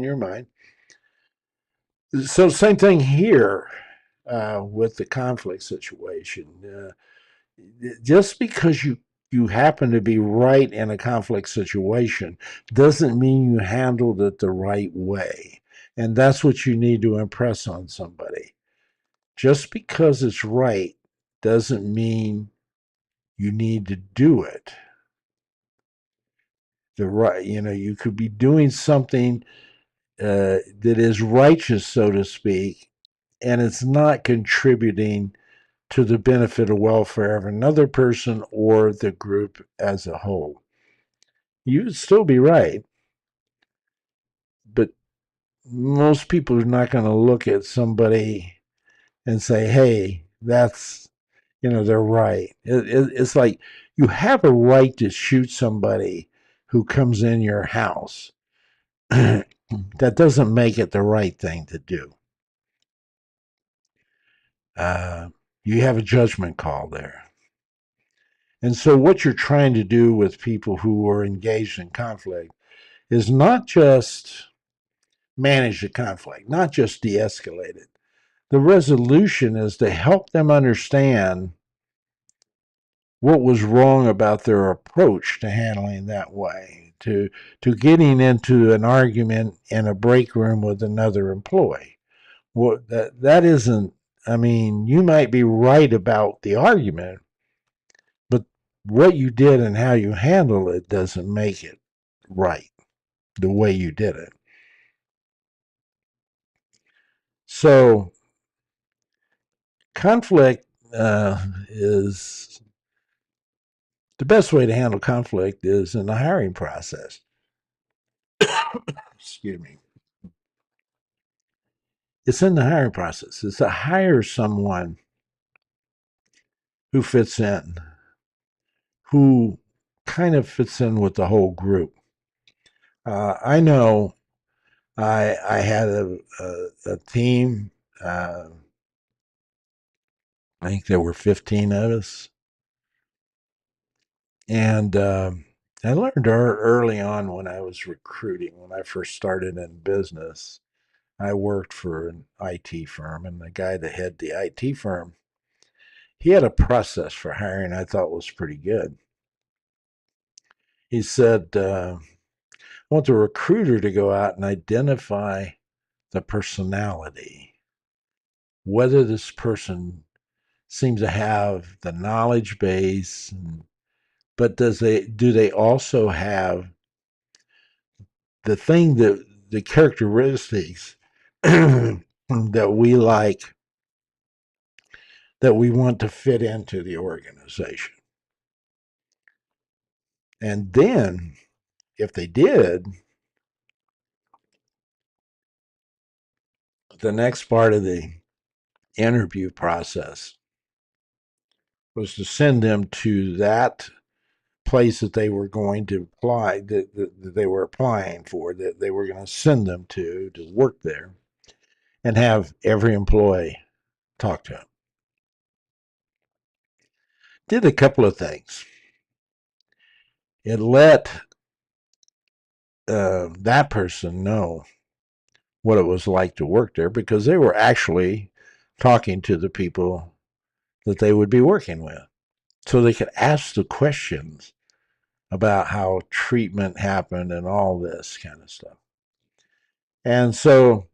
your mind. So same thing here with the conflict situation. Just because you happen to be right in a conflict situation doesn't mean you handled it the right way. And that's what you need to impress on somebody. Just because it's right doesn't mean you need to do it the right. You could be doing something that is righteous, so to speak, and it's not contributing to the benefit or welfare of another person or the group as a whole. You would still be right, but most people are not going to look at somebody and say, hey, they're right. It's like you have a right to shoot somebody who comes in your house. That doesn't make it the right thing to do. You have a judgment call there. And so, what you're trying to do with people who are engaged in conflict is not just manage the conflict, not just de escalate it. The resolution is to help them understand what was wrong about their approach to handling that way, to getting into an argument in a break room with another employee. Well, that isn't. I mean, you might be right about the argument, but what you did and how you handle it doesn't make it right the way you did it. So conflict is the best way to handle conflict is in the hiring process. Excuse me. It's in the hiring process. It's to hire someone who fits in, who kind of fits in with the whole group. I know I had a team. I think there were 15 of us. And I learned early on when I was recruiting, when I first started in business, I worked for an IT firm, and the guy that had the IT firm, he had a process for hiring I thought was pretty good. He said, I want the recruiter to go out and identify the personality, whether this person seems to have the knowledge base, but do they also have the thing that the characteristics that we like, that we want to fit into the organization. And then if they did, the next part of the interview process was to send them to that place that they were going to apply, that they were applying for, that they were going to send them to work there, and have every employee talk to them. Did a couple of things. It let that person know what it was like to work there, because they were actually talking to the people that they would be working with. So they could ask the questions about how treatment happened and all this kind of stuff. And so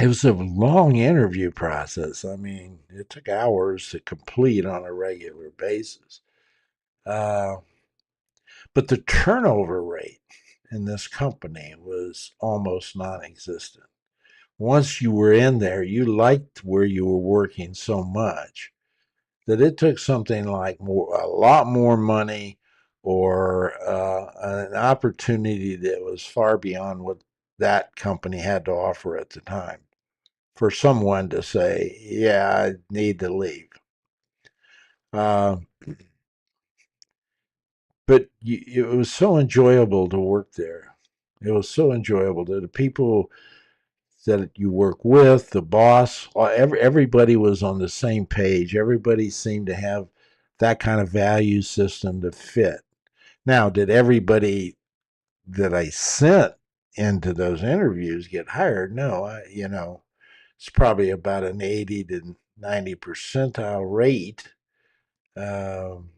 it was a long interview process. I mean, it took hours to complete on a regular basis. Uh, but the turnover rate in this company was almost non existent. Once you were in there, you liked where you were working so much that it took something like a lot more money, or an opportunity that was far beyond what that company had to offer at the time, for someone to say, "Yeah, I need to leave." Uh, but it was so enjoyable to work there. It was so enjoyable that the people that you work with, the boss, everybody was on the same page. Everybody seemed to have that kind of value system to fit. Now, did everybody that I sent into those interviews get hired? No, it's probably about an 80 to 90 percentile rate. Um,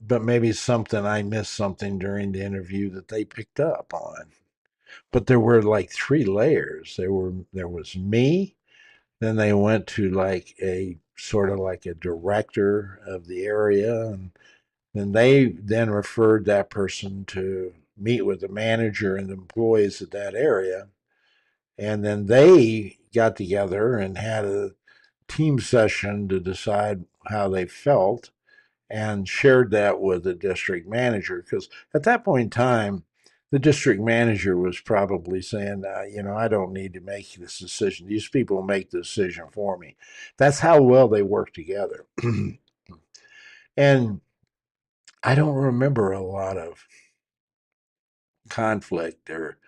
but maybe I missed something during the interview that they picked up on. But there were like three layers. There was me. Then they went to like a sort of like a director of the area, and then they then referred that person to meet with the manager and the employees of that area. And then they got together and had a team session to decide how they felt, and shared that with the district manager. Because at that point in time, the district manager was probably saying, I don't need to make this decision. These people make the decision for me. That's how well they work together. And I don't remember a lot of conflict or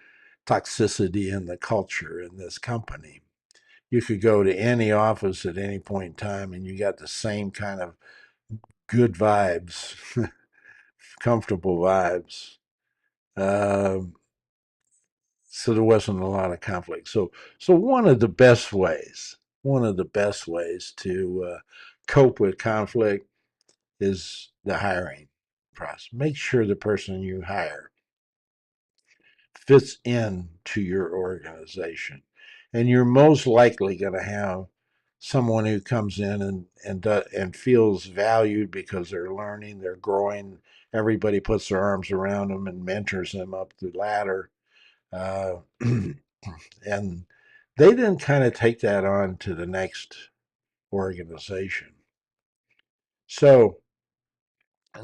toxicity in the culture in this company. You could go to any office at any point in time and you got the same kind of good vibes, comfortable vibes. Um, so there wasn't a lot of conflict. So one of the best ways to cope with conflict is the hiring process. Make sure the person you hire fits into your organization, and you're most likely going to have someone who comes in and feels valued because they're learning, they're growing. Everybody puts their arms around them and mentors them up the ladder. Uh, and they then kind of take that on to the next organization. So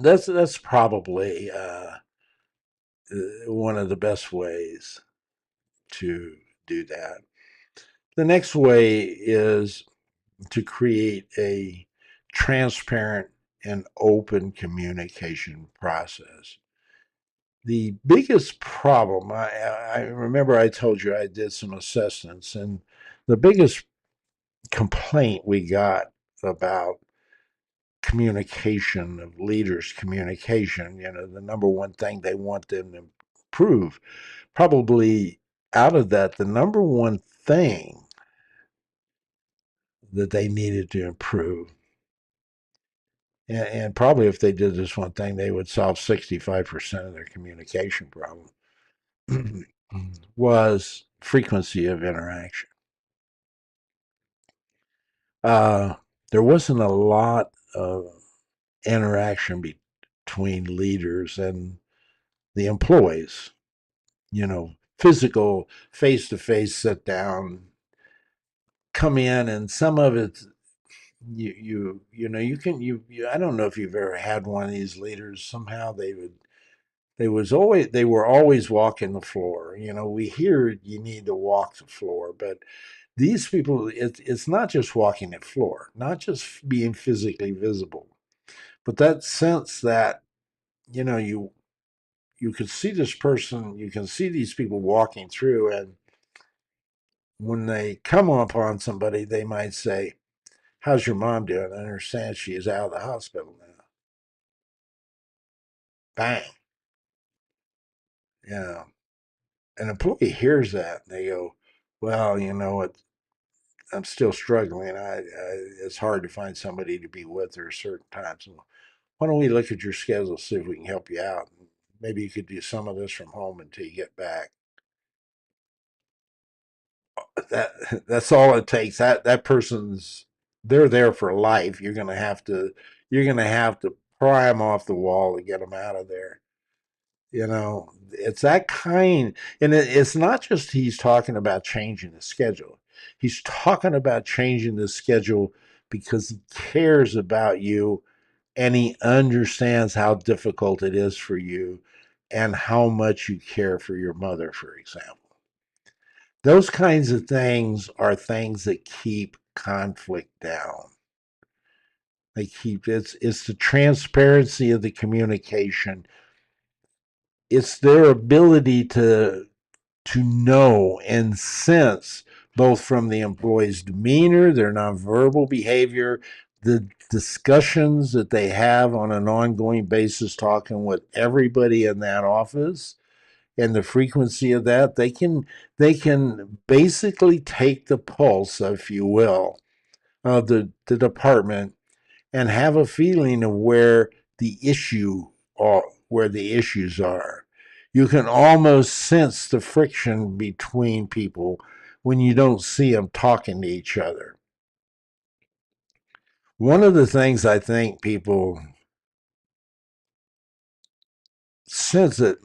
that's probably one of the best ways to do that. The next way is to create a transparent and open communication process. The biggest problem, I remember I told you I did some assessments, and the biggest complaint we got about communication, of leaders' communication, the number one thing they want them to improve, probably out of that, the number one thing that they needed to improve, and probably if they did this one thing, they would solve 65% of their communication problem, was frequency of interaction. Uh, there wasn't a lot of interaction between leaders and the employees, physical face to face sit down, come in, and some of it you I don't know if you've ever had one of these leaders. Somehow they were always walking the floor. We hear you need to walk the floor, but these people, it's not just walking the floor, not just being physically visible, but that sense that you could see this person, you can see these people walking through, and when they come upon somebody, they might say, "How's your mom doing?" I understand she is out of the hospital now. Bang. Yeah. An employee hears that and they go, "Well, I'm still struggling. It's hard to find somebody to be with her at certain times. So why don't we look at your schedule, see if we can help you out? Maybe you could do some of this from home until you get back." That's all it takes. That person's they're there for life. You're gonna have to pry them off the wall to get them out of there. It's that kind, and it's not just he's talking about changing the schedule. He's talking about changing the schedule because he cares about you and he understands how difficult it is for you and how much you care for your mother, for example. Those kinds of things are things that keep conflict down. It's the transparency of the communication. It's their ability to know and sense, both from the employee's demeanor, their nonverbal behavior, the discussions that they have on an ongoing basis, talking with everybody in that office, and the frequency of that. They can basically take the pulse, if you will, of the department, and have a feeling of where the issues are. You can almost sense the friction between people when you don't see them talking to each other. One of the things I think people sense that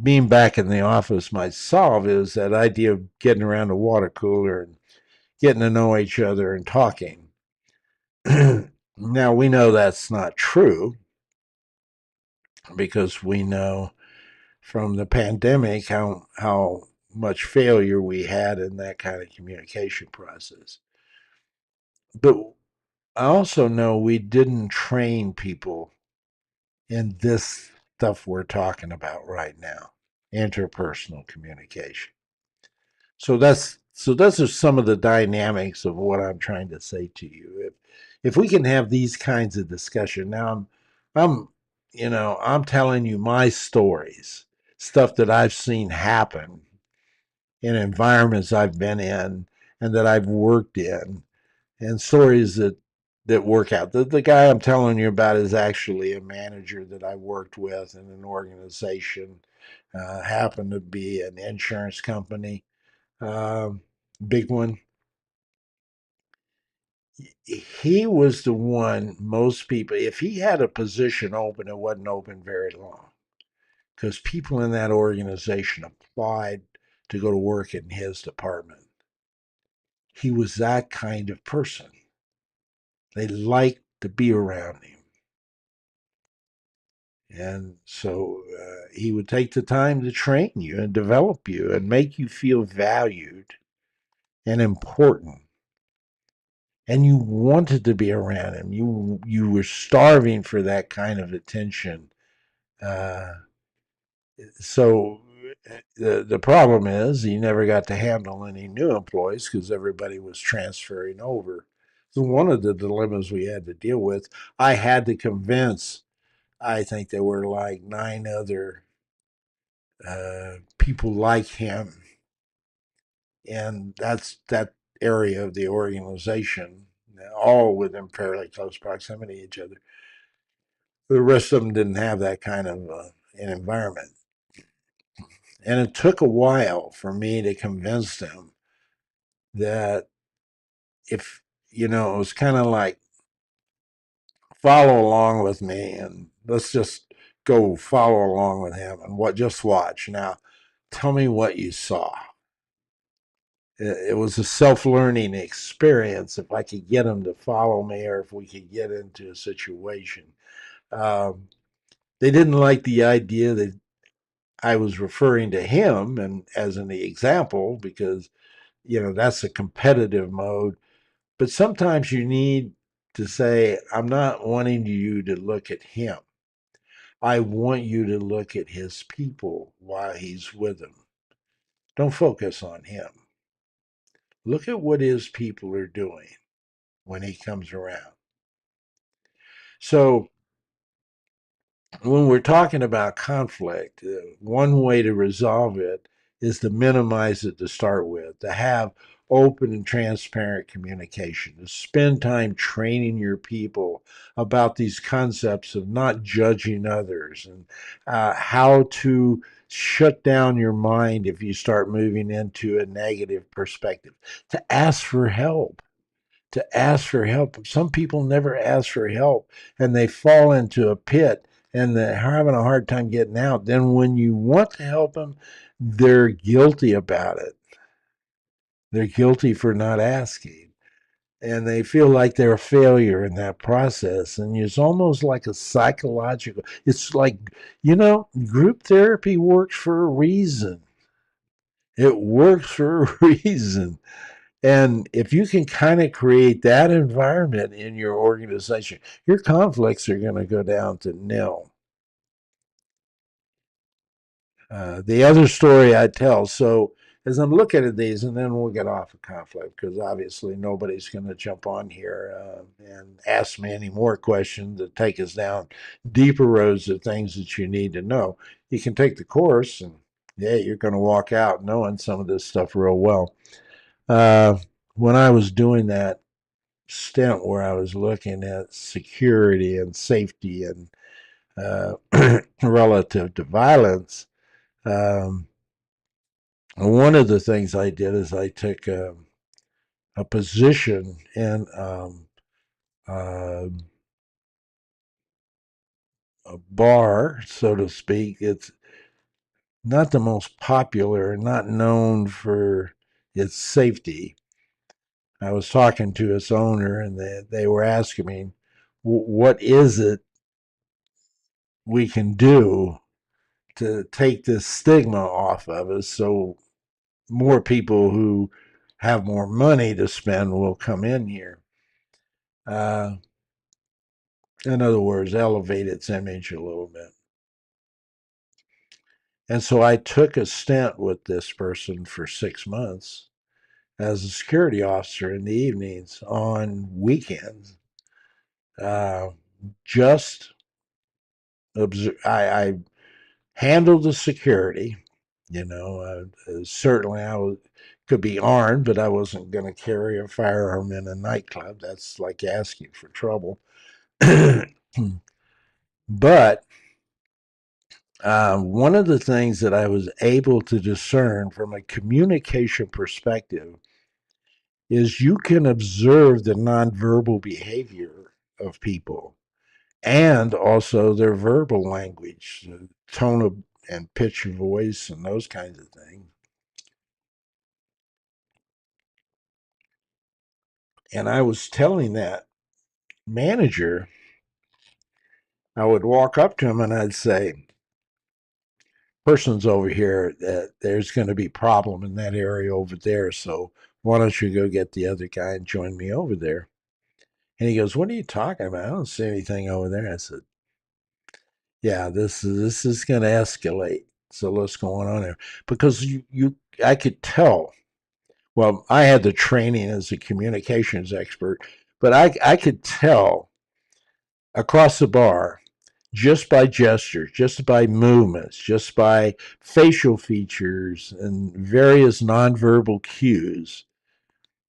being back in the office might solve is that idea of getting around the water cooler and getting to know each other and talking. Now, we know that's not true because we know from the pandemic how much failure we had in that kind of communication process. But I also know we didn't train people in this stuff we're talking about right now, interpersonal communication. So those are some of the dynamics of what I'm trying to say to you. If we can have these kinds of discussion, now I'm I'm telling you my stories, stuff that I've seen happen in environments I've been in and that I've worked in, and stories that work out. The guy I'm telling you about is actually a manager that I worked with in an organization, happened to be an insurance company, um, big one. He was the one most people, if he had a position open, it wasn't open very long because people in that organization applied to go to work in his department. He was that kind of person. They liked to be around him. And so he would take the time to train you and develop you and make you feel valued and important. And you wanted to be around him. You were starving for that kind of attention Uh, so the problem is he never got to handle any new employees because everybody was transferring over. So one of the dilemmas we had to deal with, I had to convince, I think there were like 9 other people like him, and that's that area of the organization, all within fairly close proximity to each other. The rest of them didn't have that kind of an environment. And it took a while for me to convince them that if, it was kind of like follow along with me and let's just go follow along with him and just watch. Now, tell me what you saw. It was a self-learning experience if I could get him to follow me or if we could get into a situation. Um, they didn't like the idea that I was referring to him and as an example because that's a competitive mode. But sometimes you need to say, I'm not wanting you to look at him. I want you to look at his people while he's with them. Don't focus on him. Look at what his people are doing when he comes around. So when we're talking about conflict, one way to resolve it is to minimize it to start with, to have open and transparent communication, to spend time training your people about these concepts of not judging others and how to shut down your mind if you start moving into a negative perspective, to ask for help. To ask for help. Some people never ask for help and they fall into a pit and they're having a hard time getting out. Then, when you want to help them, they're guilty about it. They're guilty for not asking. And they feel like they're a failure in that process. And it's almost like a psychological, it's like, group therapy works for a reason. It works for a reason. And if you can kind of create that environment in your organization, your conflicts are going to go down to nil. The other story I tell, so as I'm looking at these, and then we'll get off of conflict because obviously nobody's going to jump on here and ask me any more questions that take us down deeper roads of things that you need to know. You can take the course, and yeah, you're going to walk out knowing some of this stuff real well. When I was doing that stint where I was looking at security and safety and relative to violence, um, one of the things I did is I took a position in uh, a bar, so to speak. It's not the most popular, not known for its safety. I was talking to its owner, and they were asking me, what is it we can do to take this stigma off of us so more people who have more money to spend will come in here. Uh, in other words, elevate its image a little bit. And so I took a stint with this person for 6 months as a security officer in the evenings on weekends. Uh, just I handled the security. Certainly could be armed, but I wasn't going to carry a firearm in a nightclub. That's like asking for trouble. But one of the things that I was able to discern from a communication perspective is you can observe the nonverbal behavior of people and also their verbal language, the tone of and pitch of voice, and those kinds of things. And I was telling that manager, I would walk up to him and I'd say, person's over here, that there's going to be problem in that area over there. So why don't you go get the other guy and join me over there? And he goes, what are you talking about? I don't see anything over there. I said, yeah, this is going to escalate. So what's going on there? Because I could tell. Well, I had the training as a communications expert, but I could tell across the bar just by gestures, just by movements, just by facial features and various nonverbal cues.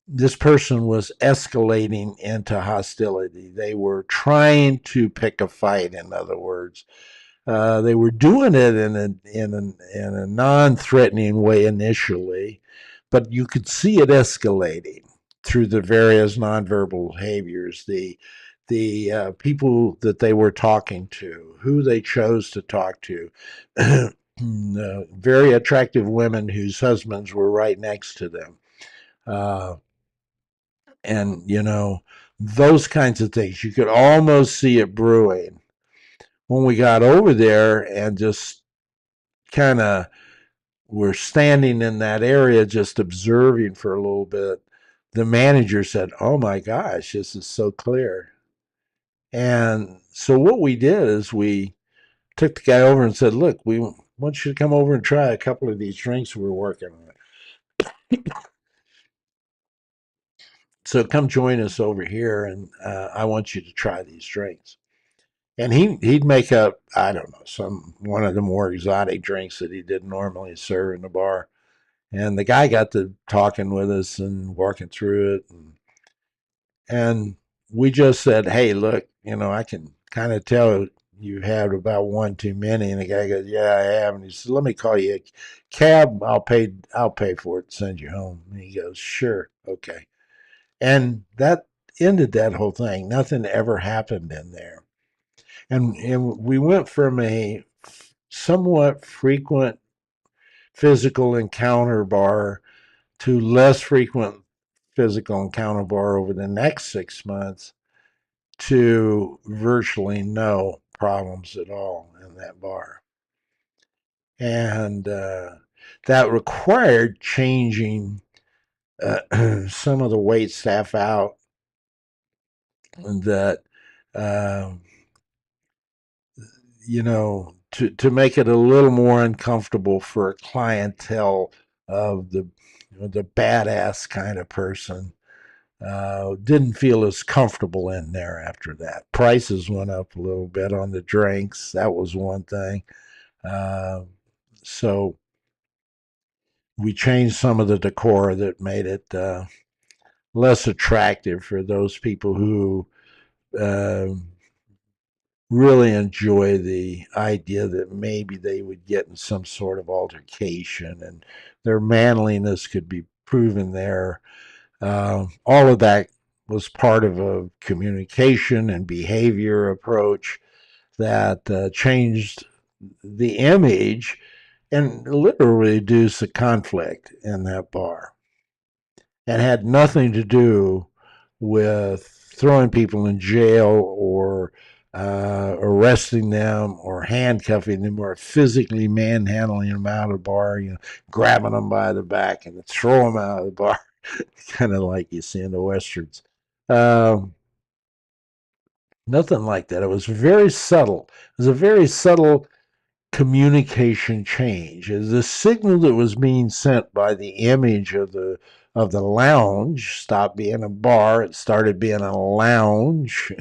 This person was escalating into hostility. They were trying to pick a fight, in other words. They were doing it in a non-threatening way initially, but you could see it escalating through the various nonverbal behaviors, the people that they were talking to, who they chose to talk to. Very attractive women whose husbands were right next to them. Uh, and, those kinds of things. You could almost see it brewing. When we got over there and just kind of were standing in that area, just observing for a little bit, the manager said, "Oh my gosh, this is so clear." And so what we did is we took the guy over and said, "Look, we want you to come over and try a couple of these drinks we're working on. So come join us over here, and I want you to try these drinks." And he'd make up, I don't know, some one of the more exotic drinks that he didn't normally serve in the bar. And the guy got to talking with us and working through it, and we just said, "Hey, look, I can kind of tell you had about one too many." And the guy goes, "Yeah, I have." And he said, "Let me call you a cab. I'll pay for it. Send you home." And he goes, "Sure, okay." And that ended that whole thing. Nothing ever happened in there. And we went from a somewhat frequent physical encounter bar to less frequent physical encounter bar over the next 6 months to virtually no problems at all in that bar. And that required changing some of the wait staff out, and that uh, to make it a little more uncomfortable for a clientele of the badass kind of person. Didn't feel as comfortable in there after that. Prices went up a little bit on the drinks. That was one thing. Uh, so we changed some of the decor that made it less attractive for those people who uh, really enjoy the idea that maybe they would get in some sort of altercation and their manliness could be proven there. All of that was part of a communication and behavior approach that changed the image and literally reduced the conflict in that bar, and had nothing to do with throwing people in jail or arresting them or handcuffing them or physically manhandling them out of the bar, grabbing them by the back and throw them out of the bar, kind of like you see in the westerns. Um, Nothing like that. It was very subtle. It was a very subtle communication change. The signal that was being sent by the image of the lounge stopped being a bar. It started being a lounge,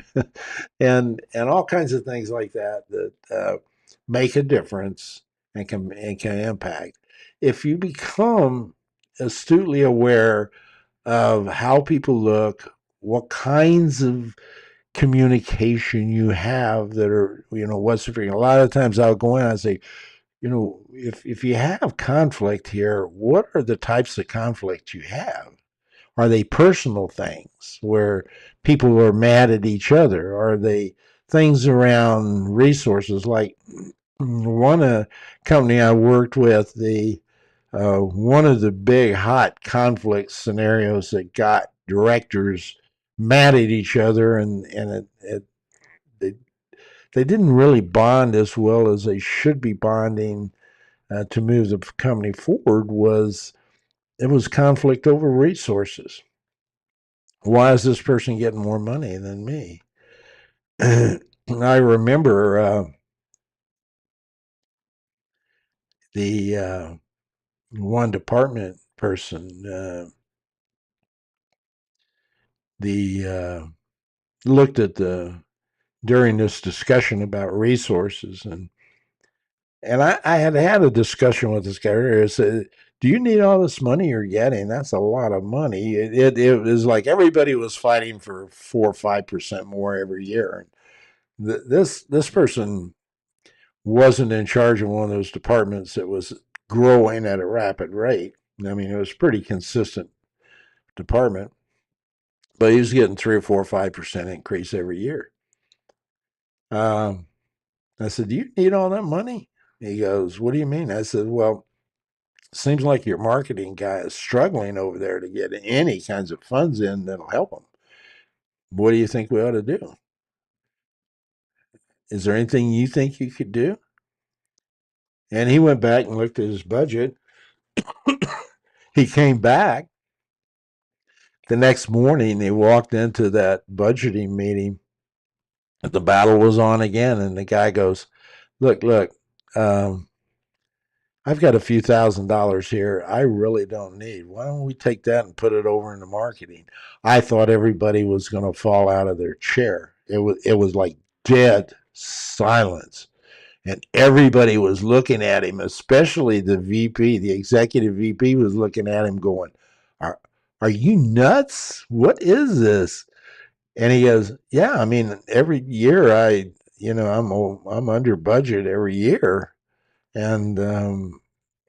and all kinds of things like that that make a difference and can impact. If you become astutely aware of how people look, what kinds of communication you have that are, what's the A lot of times I'll go in and say, if you have conflict here, what are the types of conflict you have? Are they personal things where people are mad at each other? Are they things around resources? Like one company I worked with, the one of the big hot conflict scenarios that got directors mad at each other, and they, they didn't really bond as well as they should be bonding to move the company forward. It was conflict over resources. Why is this person getting more money than me? I remember the one department person, the looked at the during this discussion about resources, and I had a discussion with this guy earlier. I said, "Do you need all this money you're getting? That's a lot of money." It was like everybody was fighting for 4 or 5% more every year. This person wasn't in charge of one of those departments that was growing at a rapid rate. I mean, it was a pretty consistent department, but he was getting 3 or 4 or 5% increase every year. Um, I said, "Do you need all that money?" He goes, "What do you mean?" I said, "Well, seems like your marketing guy is struggling over there to get any kinds of funds in that'll help him. What do you think we ought to do? Is there anything you think you could do?" And he went back and looked at his budget. He came back the next morning. He walked into that budgeting meeting. The battle was on again, and the guy goes, look, um, I've got a few $1,000s here I really don't need. Why don't we take that and put it over into marketing?" I thought everybody was going to fall out of their chair. It was like dead silence. And everybody was looking at him, especially the VP, the executive VP was looking at him going, are you nuts? What is this? And he goes, "Yeah, I mean, every year I'm under budget every year. And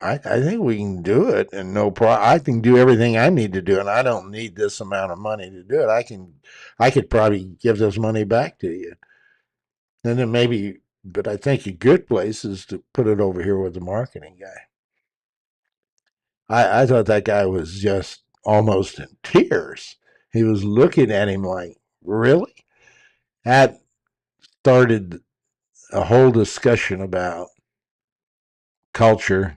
I think we can do it, and I can do everything I need to do, and I don't need this amount of money to do it. I could probably give this money back to you, and then maybe. But I think a good place is to put it over here with the marketing guy." I thought that guy was just almost in tears. He was looking at him like, "Really?" That started a whole discussion about culture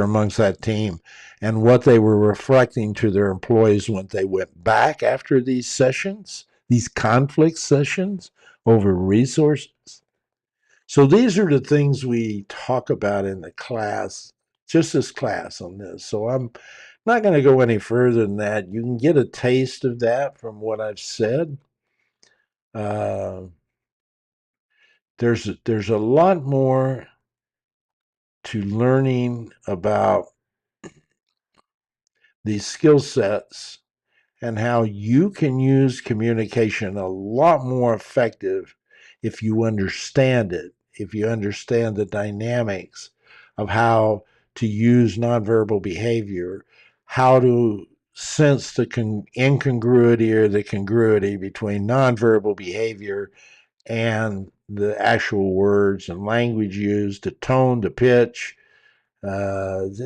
amongst that team, and what they were reflecting to their employees when they went back after these sessions, these conflict sessions over resources. So these are the things we talk about in the class, just this class on this. So I'm not going to go any further than that. You can get a taste of that from what I've said. Uh, there's a lot more to learning about these skill sets and how you can use communication a lot more effective if you understand it, if you understand the dynamics of how to use nonverbal behavior, how to sense the incongruity or the congruity between nonverbal behavior and the actual words and language used, the tone, the pitch.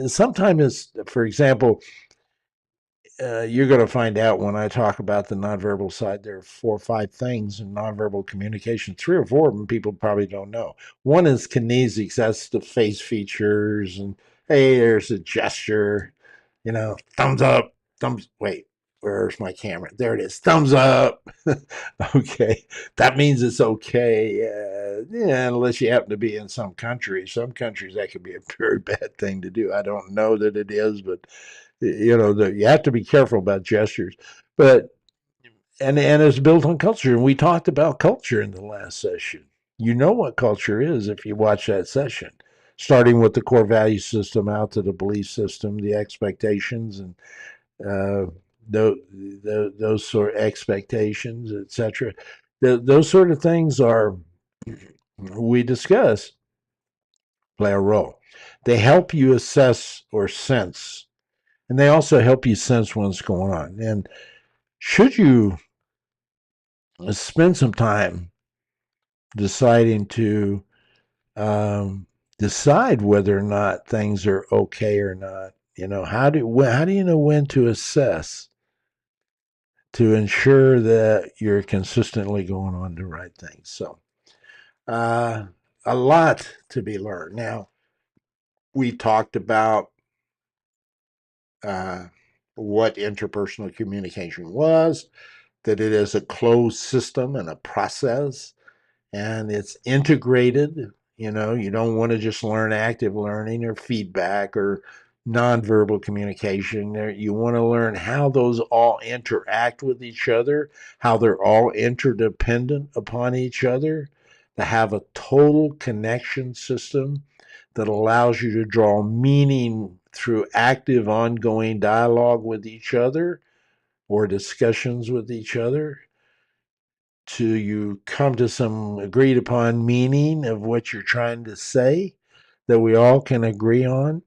Sometimes, for example, you're going to find out when I talk about the nonverbal side, there are 4 or 5 things in nonverbal communication. 3 or 4 of them people probably don't know. One is kinesics, that's the face features, and hey, there's a gesture, thumbs up, wait, where's my camera? There it is, thumbs up. Okay, that means it's okay. Yeah, unless you happen to be in some country. Some countries that could be a very bad thing to do. I don't know that it is, but you have to be careful about gestures. But and it's built on culture, and we talked about culture in the last session. You know what culture is if you watch that session, starting with the core value system out to the belief system, the expectations, and uh, those sort of expectations, etc. Those sort of things are we discuss play a role. They help you assess or sense, and they also help you sense what's going on. And should you spend some time deciding to um, decide whether or not things are okay or not, how do you know when to assess to ensure that you're consistently going on the right things? So, uh, a lot to be learned. Now, we talked about uh, what interpersonal communication was, that it is a closed system and a process, and it's integrated You don't want to just learn active learning or feedback or nonverbal communication. You want to learn how those all interact with each other, how they're all interdependent upon each other, to have a total connection system that allows you to draw meaning through active, ongoing dialogue with each other or discussions with each other, to you come to some agreed upon meaning of what you're trying to say that we all can agree on.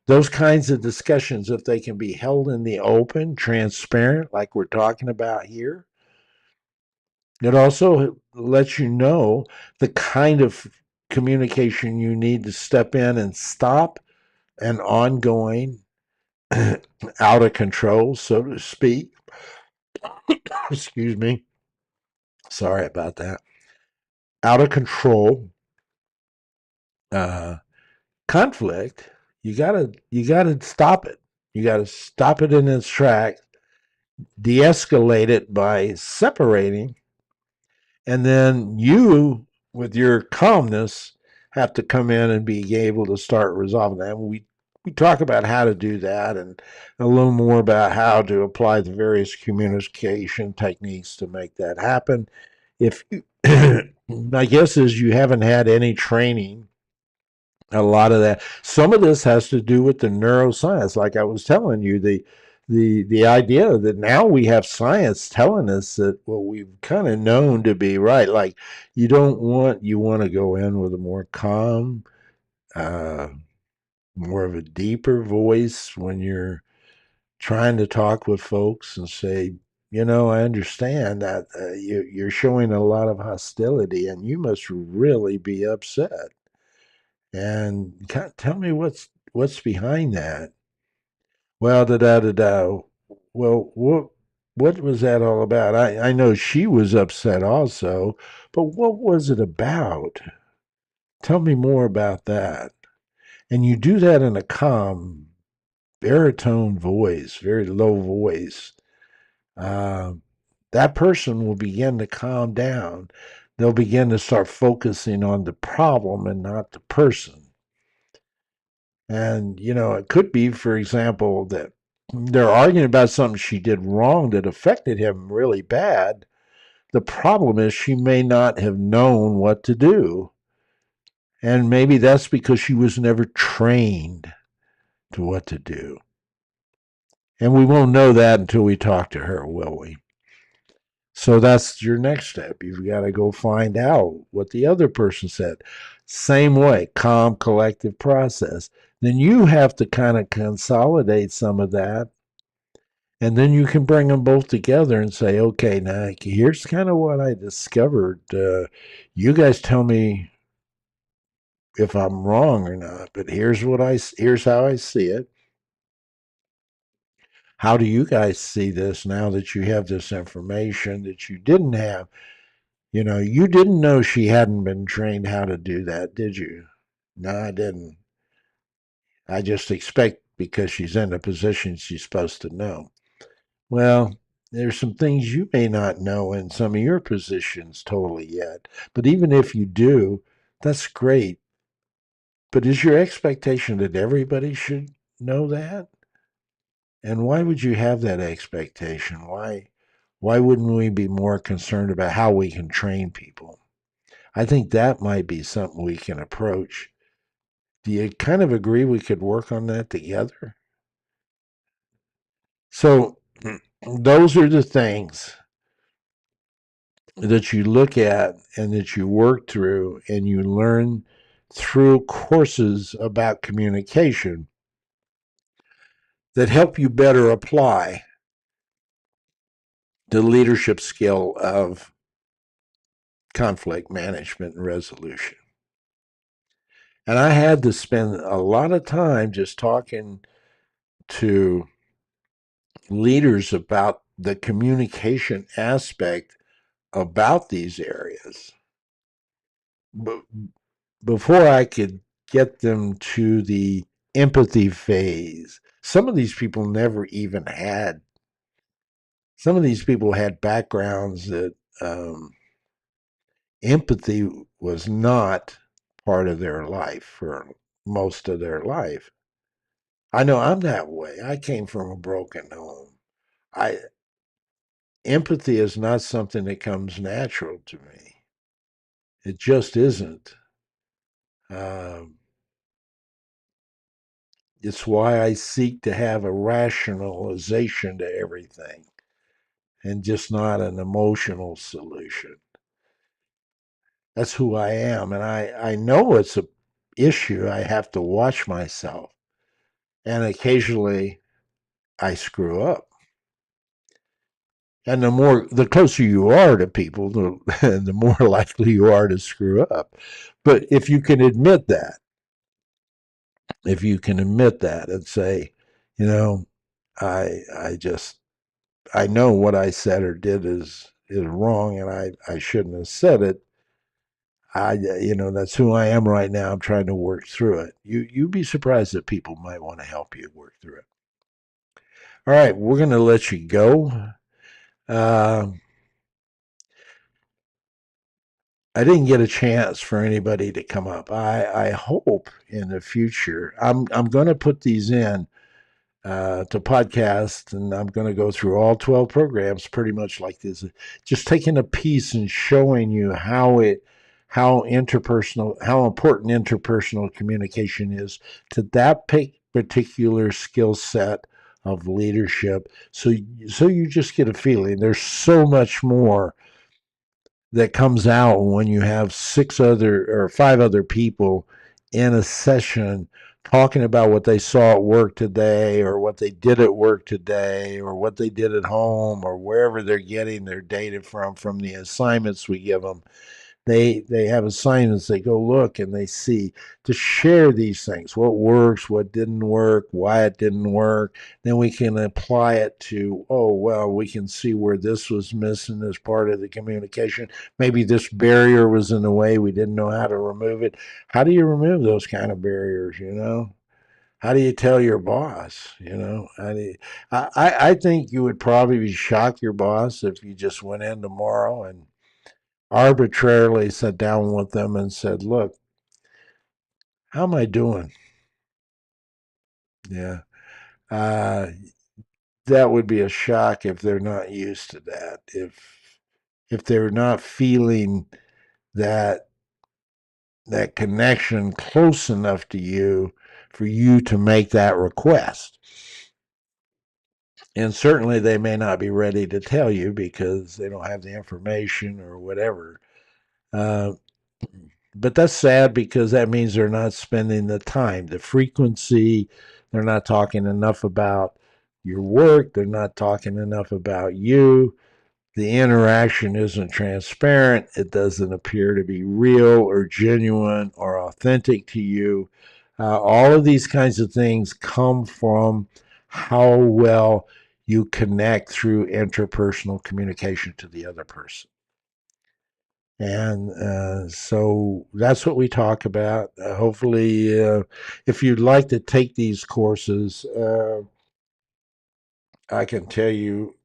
Those kinds of discussions, if they can be held in the open, transparent, like we're talking about here, it also lets you know the kind of communication you need to step in and stop an ongoing, out of control, so to speak. Excuse me. Sorry about that. Out of control uh, conflict. You gotta stop it. You gotta stop it in its tracks, de-escalate it by separating, and then you, with your calmness, have to come in and be able to start resolving that. We talk about how to do that and a little more about how to apply the various communication techniques to make that happen. If you, my guess is you haven't had any training, a lot of that. Some of this has to do with the neuroscience, like I was telling you, the idea that now we have science telling us that what we've kind of known to be right. Like you want to go in with a more calm, uh, more of a deeper voice when you're trying to talk with folks and say, I understand that you're showing a lot of hostility and you must really be upset. And tell me what's behind that. Well, da da da da. Well, what was that all about? I know she was upset also, but what was it about? Tell me more about that. And you do that in a calm, baritone voice, very low voice. Uh, that person will begin to calm down. They'll begin to start focusing on the problem and not the person. And, it could be, for example, that they're arguing about something she did wrong that affected him really bad. The problem is she may not have known what to do. And maybe that's because she was never trained to what to do. And we won't know that until we talk to her, will we? So that's your next step. You've got to go find out what the other person said. Same way, calm, collective process. Then you have to kind of consolidate some of that. And then you can bring them both together and say, okay, now here's kind of what I discovered. You guys tell me if I'm wrong or not, but here's how I see it. How do you guys see this now that you have this information that you didn't have? You didn't know she hadn't been trained how to do that, did you? No, I didn't. I just expect because she's in a position she's supposed to know. Well, there's some things you may not know in some of your positions totally yet. But even if you do, that's great. But is your expectation that everybody should know that? And why would you have that expectation? Why wouldn't we be more concerned about how we can train people? I think that might be something we can approach. Do you kind of agree we could work on that together? So those are the things that you look at and that you work through and you learn through courses about communication that help you better apply the leadership skill of conflict management and resolution. And I had to spend a lot of time just talking to leaders about the communication aspect about these areas. But before I could get them to the empathy phase, some of these people had backgrounds that empathy was not part of their life for most of their life. I know I'm that way. I came from a broken home. I Empathy is not something that comes natural to me. It just isn't. Um, it's why I seek to have a rationalization to everything and just not an emotional solution. That's who I am. And I know it's a issue. I have to watch myself. And occasionally I screw up. And the closer you are to people, the more likely you are to screw up. But if you can admit that and say, you know, I just I know what I said or did is wrong, and I shouldn't have said it. That's who I am right now. I'm trying to work through it. You'd be surprised that people might want to help you work through it. All right, we're going to let you go. Uh, I didn't get a chance for anybody to come up. I hope in the future I'm going to put these in to podcast, and I'm going to go through all 12 programs pretty much like this, just taking a piece and showing you how important interpersonal communication is to that particular skill set of leadership. So you just get a feeling. There's so much more that comes out when you have five other people in a session talking about what they saw at work today or what they did at work today or what they did at home or wherever they're getting their data from the assignments we give them. They have assignments. They go look and they see, to share these things, what works, what didn't work, why it didn't work. Then we can apply it to, oh well, we can see where this was missing as part of the communication. Maybe this barrier was in the way, we didn't know how to remove it. How do you remove those kind of barriers? How do you tell your boss? I think you would probably shock your boss if you just went in tomorrow and arbitrarily sat down with them and said, look, how am I doing? Yeah. Uh, that would be a shock if they're not used to that. If they're not feeling that that connection close enough to you for you to make that request. And certainly they may not be ready to tell you because they don't have the information or whatever. Uh, but that's sad because that means they're not spending the time, the frequency. They're not talking enough about your work. They're not talking enough about you. The interaction isn't transparent. It doesn't appear to be real or genuine or authentic to you. All of these kinds of things come from how well you connect through interpersonal communication to the other person. And so that's what we talk about. Hopefully, if you'd like to take these courses, I can tell you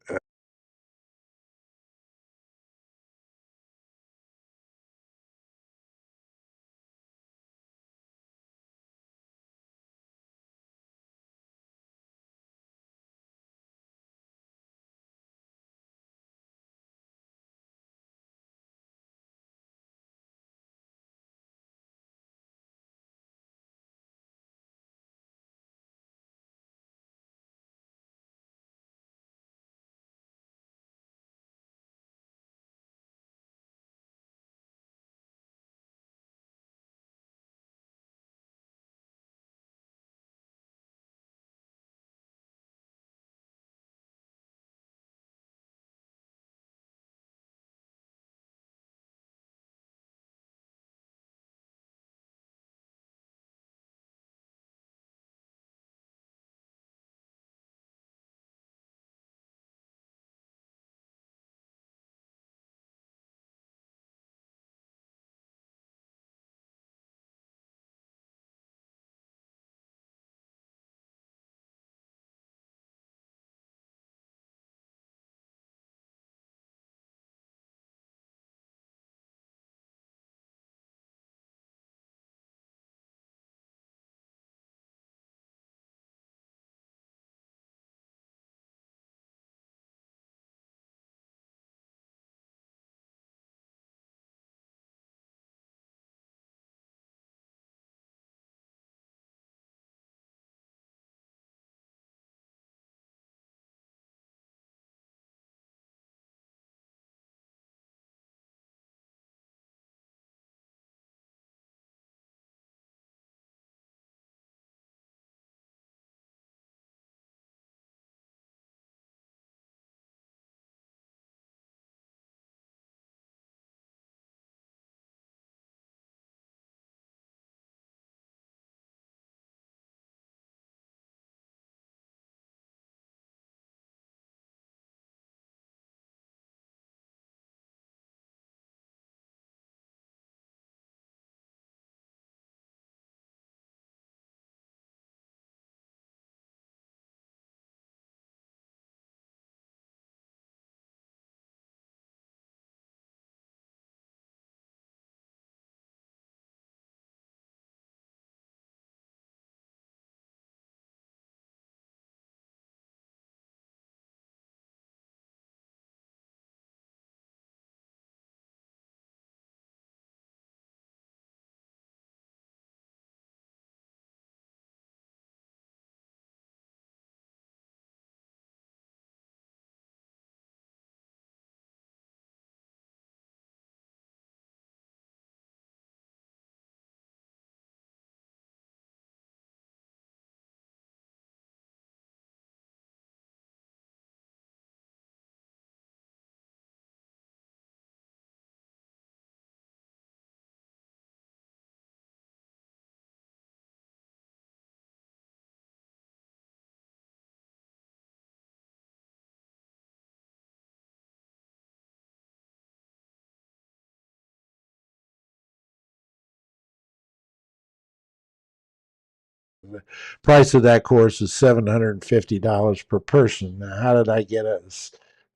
The price of that course is $750 per person. Now, how did I get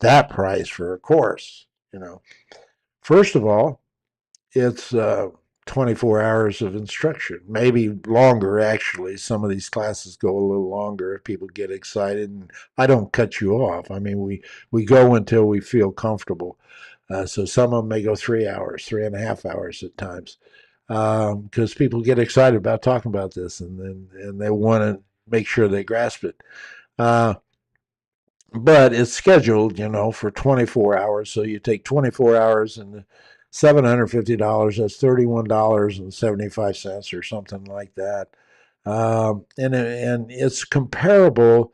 that price for a course? First of all, it's 24 hours of instruction, maybe longer, actually. Some of these classes go a little longer if people get excited. And I don't cut you off. I mean, we go until we feel comfortable. So some of them may go 3 hours, 3.5 hours at times, because people get excited about talking about this and they want to make sure they grasp it. Uh, but it's scheduled, for 24 hours. So you take 24 hours and $750, that's $31.75 or something like that. And it's comparable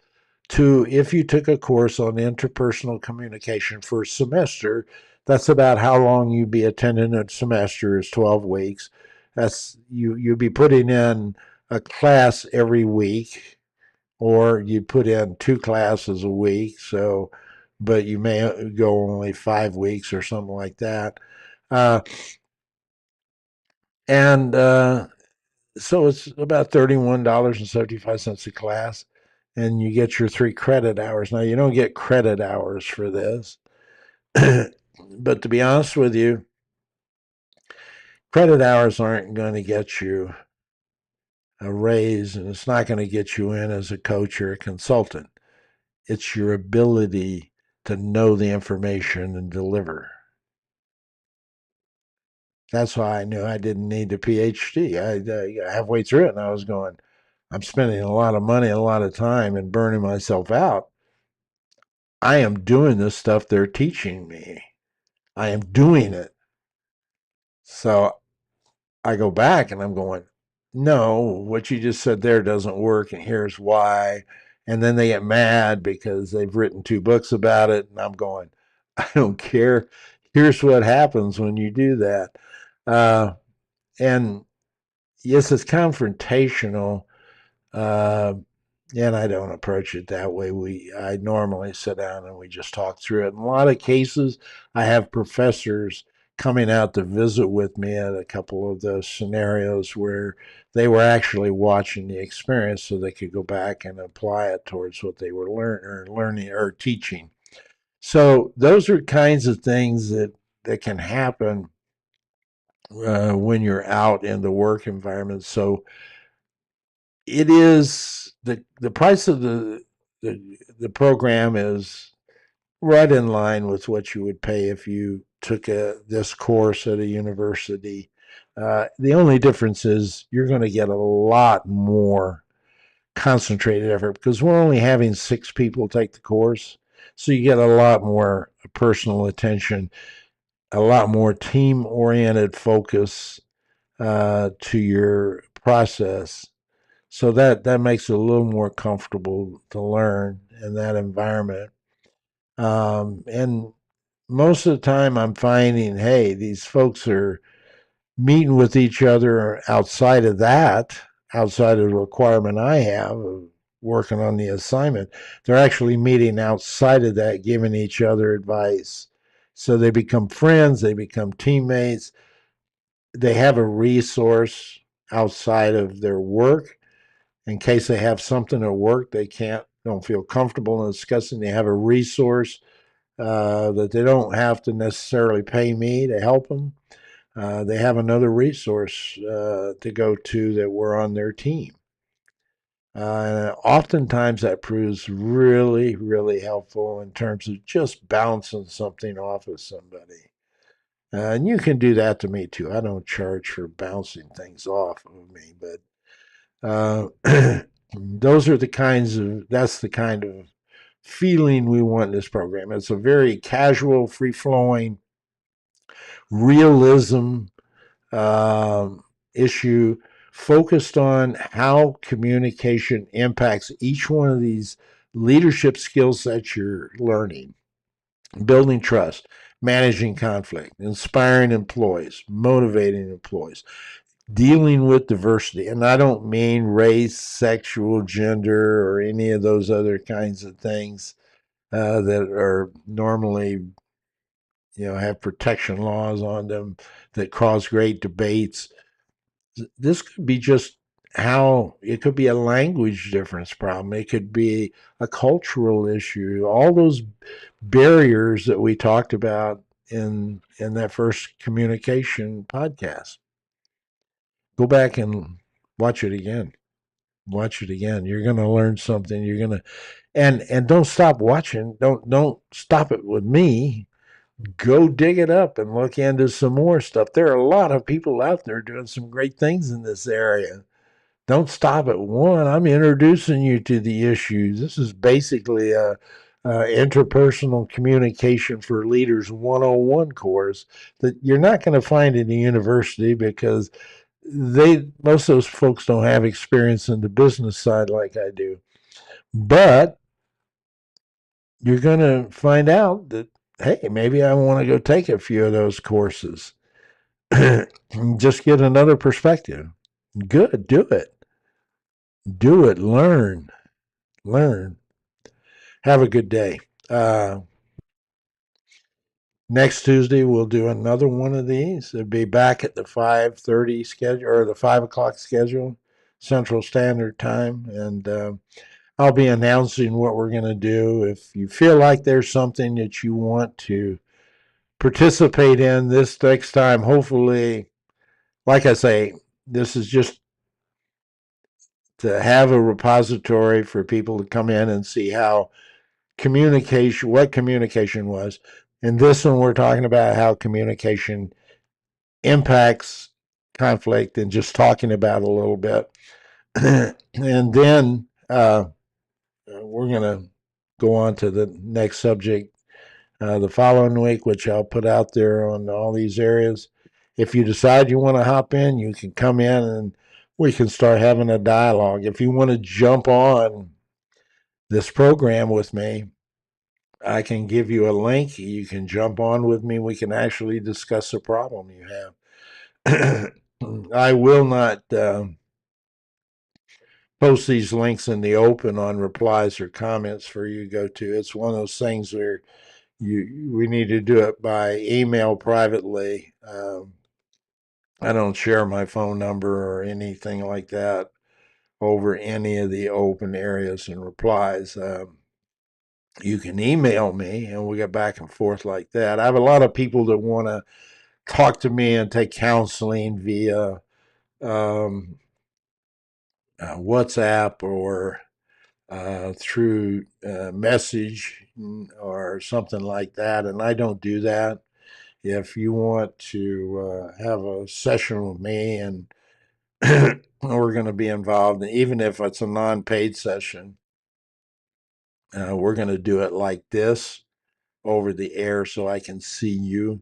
to if you took a course on interpersonal communication for a semester. That's about how long you'd be attending a semester is 12 weeks. That's you'd be putting in a class every week, or you put in 2 classes a week. So, but you may go only 5 weeks or something like that. Uh, and So it's about $31.75 a class, and you get your 3 credit hours. Now, you don't get credit hours for this, but to be honest with you, credit hours aren't going to get you a raise, and it's not going to get you in as a coach or a consultant. It's your ability to know the information and deliver. That's why I knew I didn't need a PhD. I halfway through it, and I was going, I'm spending a lot of money, a lot of time, and burning myself out. I am doing this stuff they're teaching me. I am doing it. So I go back and I'm going, no, what you just said there doesn't work, and here's why. And then they get mad because they've written 2 books about it. And I'm going, I don't care. Here's what happens when you do that. Uh, and yes, it's confrontational. Uh, and I don't approach it that way. I normally sit down and we just talk through it. In a lot of cases, I have professors coming out to visit with me at a couple of those scenarios where they were actually watching the experience so they could go back and apply it towards what they were learning or teaching. So those are kinds of things that can happen when you're out in the work environment. So it is the price of the program is right in line with what you would pay if you took this course at a university. The only difference is you're going to get a lot more concentrated effort because we're only having 6 people take the course. So you get a lot more personal attention, a lot more team oriented focus to your process. So that makes it a little more comfortable to learn in that environment. And most of the time, I'm finding, hey, these folks are meeting with each other outside of that, outside of the requirement I have of working on the assignment. They're actually meeting outside of that, giving each other advice. So they become friends, they become teammates, they have a resource outside of their work in case they have something at work they don't feel comfortable in discussing. They have a resource that they don't have to necessarily pay me to help them. They have another resource to go to that we're on their team. And oftentimes that proves really, really helpful in terms of just bouncing something off of somebody. And you can do that to me too. I don't charge for bouncing things off of me, but that's the kind of feeling we want in this program. It's a very casual, free flowing realism issue focused on how communication impacts each one of these leadership skills that you're learning: building trust, managing conflict, inspiring employees, motivating employees, dealing with diversity. And I don't mean race, sexual, gender, or any of those other kinds of things that are normally, have protection laws on them that cause great debates. This could be just how it could be a language difference problem. It could be a cultural issue. All those barriers that we talked about in that first communication podcast. Go back and watch it again. Watch it again. You're going to learn something. You're going to and don't stop watching. Don't stop it with me. Go dig it up and look into some more stuff. There are a lot of people out there doing some great things in this area. Don't stop at one. I'm introducing you to the issues. This is basically a interpersonal communication for leaders 101 course that you're not going to find in the university because most of those folks don't have experience in the business side like I do. But you're going to find out that, hey, maybe I want to go take a few of those courses. Just get another perspective. Good, do it. Do it. Learn. Learn. Have a good day. Uh, Next Tuesday we'll do another one of these. It'll be back at the 5:30 schedule or the 5 o'clock schedule, Central Standard Time, and I'll be announcing what we're going to do. If you feel like there's something that you want to participate in this next time, hopefully, like I say, this is just to have a repository for people to come in and see how what communication was. In this one, we're talking about how communication impacts conflict and just talking about it a little bit. And then we're going to go on to the next subject the following week, which I'll put out there on all these areas. If you decide you want to hop in, you can come in and we can start having a dialogue. If you want to jump on this program with me, I can give you a link. You can jump on with me. We can actually discuss the problem you have. I will not post these links in the open on replies or comments for you to go to. It's one of those things where we need to do it by email privately. I don't share my phone number or anything like that over any of the open areas and replies. You can email me and we'll get back and forth like that. I have a lot of people that want to talk to me and take counseling via um, WhatsApp or through message or something like that. And I don't do that. If you want to have a session with me and we're going to be involved, and even if it's a non-paid session, we're going to do it like this over the air so I can see you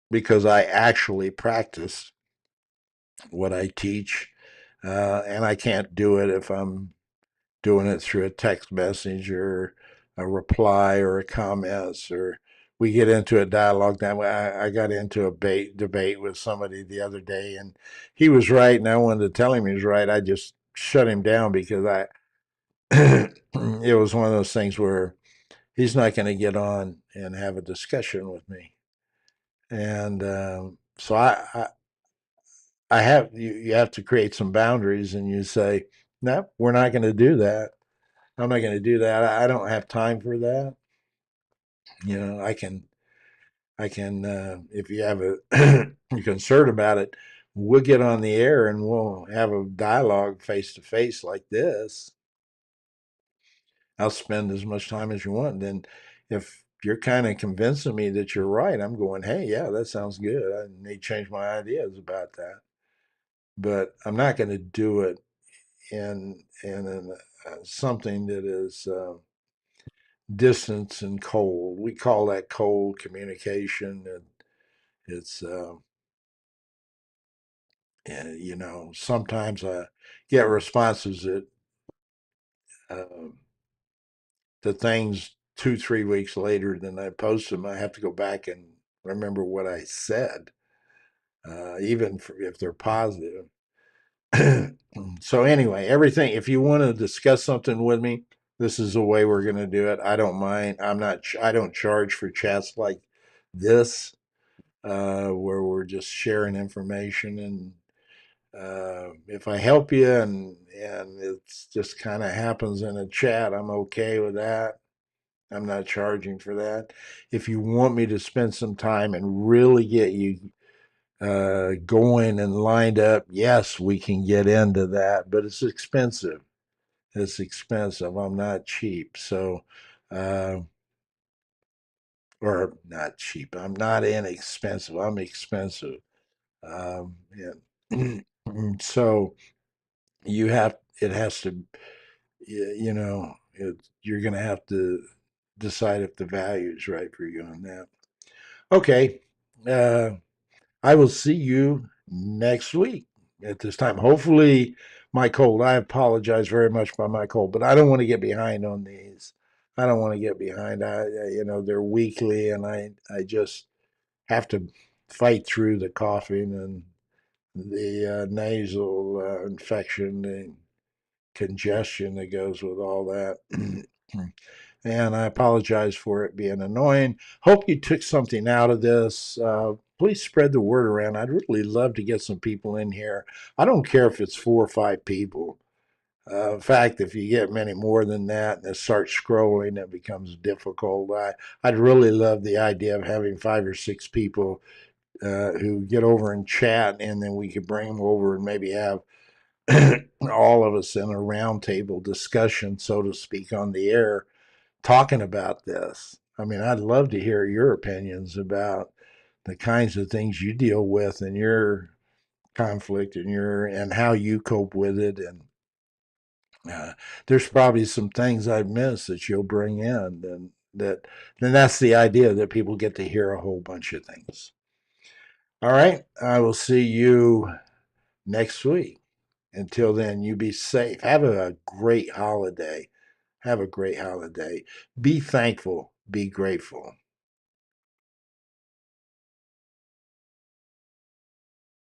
because I actually practice what I teach. And I can't do it if I'm doing it through a text message or a reply or a comments or we get into a dialogue. That way, I got into a debate with somebody the other day, and he was right, and I wanted to tell him he was right. I just shut him down because it was one of those things where he's not going to get on and have a discussion with me, and so I have you have to create some boundaries, and you say, no, we're not going to do that. I'm not going to do that. I don't have time for that. You know, if you have a concern about it, we'll get on the air and we'll have a dialogue face to face like this. I'll spend as much time as you want. Then if you're kind of convincing me that you're right, I'm going, hey, yeah, that sounds good. I may change my ideas about that. But I'm not going to do it in something that is distance and cold. We call that cold communication. And it's, sometimes I get responses uh, to things 2, 3 weeks later than I post them. I have to go back and remember what I said, even if they're positive. So anyway, everything. If you want to discuss something with me, this is the way we're going to do it. I don't mind. I'm not. I don't charge for chats like this, where we're just sharing information and If I help you and it's just kind of happens in a chat, I'm okay with that. I'm not charging for that. If you want me to spend some time and really get you going and lined up, yes, we can get into that, but it's expensive. It's expensive. I'm not cheap. So, uh, or not cheap. I'm not inexpensive. I'm expensive. And so it has to, you're going to have to decide if the value is right for you on that. Okay. Uh, I will see you next week at this time. Hopefully, my cold. I apologize very much by my cold, but I don't want to get behind on these. I don't want to get behind. They're weekly, and I just have to fight through the coughing and the nasal infection and congestion that goes with all that. And I apologize for it being annoying. Hope you took something out of this. Please spread the word around. I'd really love to get some people in here. I don't care if it's 4 or 5 people. In fact, if you get many more than that and it starts scrolling, it becomes difficult. I'd really love the idea of having 5 or 6 people who get over and chat, and then we could bring them over and maybe have all of us in a roundtable discussion, so to speak, on the air talking about this. I mean, I'd love to hear your opinions about the kinds of things you deal with in your conflict and how you cope with it. And there's probably some things I've missed that you'll bring in, and then that's the idea, that people get to hear a whole bunch of things. All right, I will see you next week. Until then, you be safe. Have a great holiday. Have a great holiday. Be thankful. Be grateful.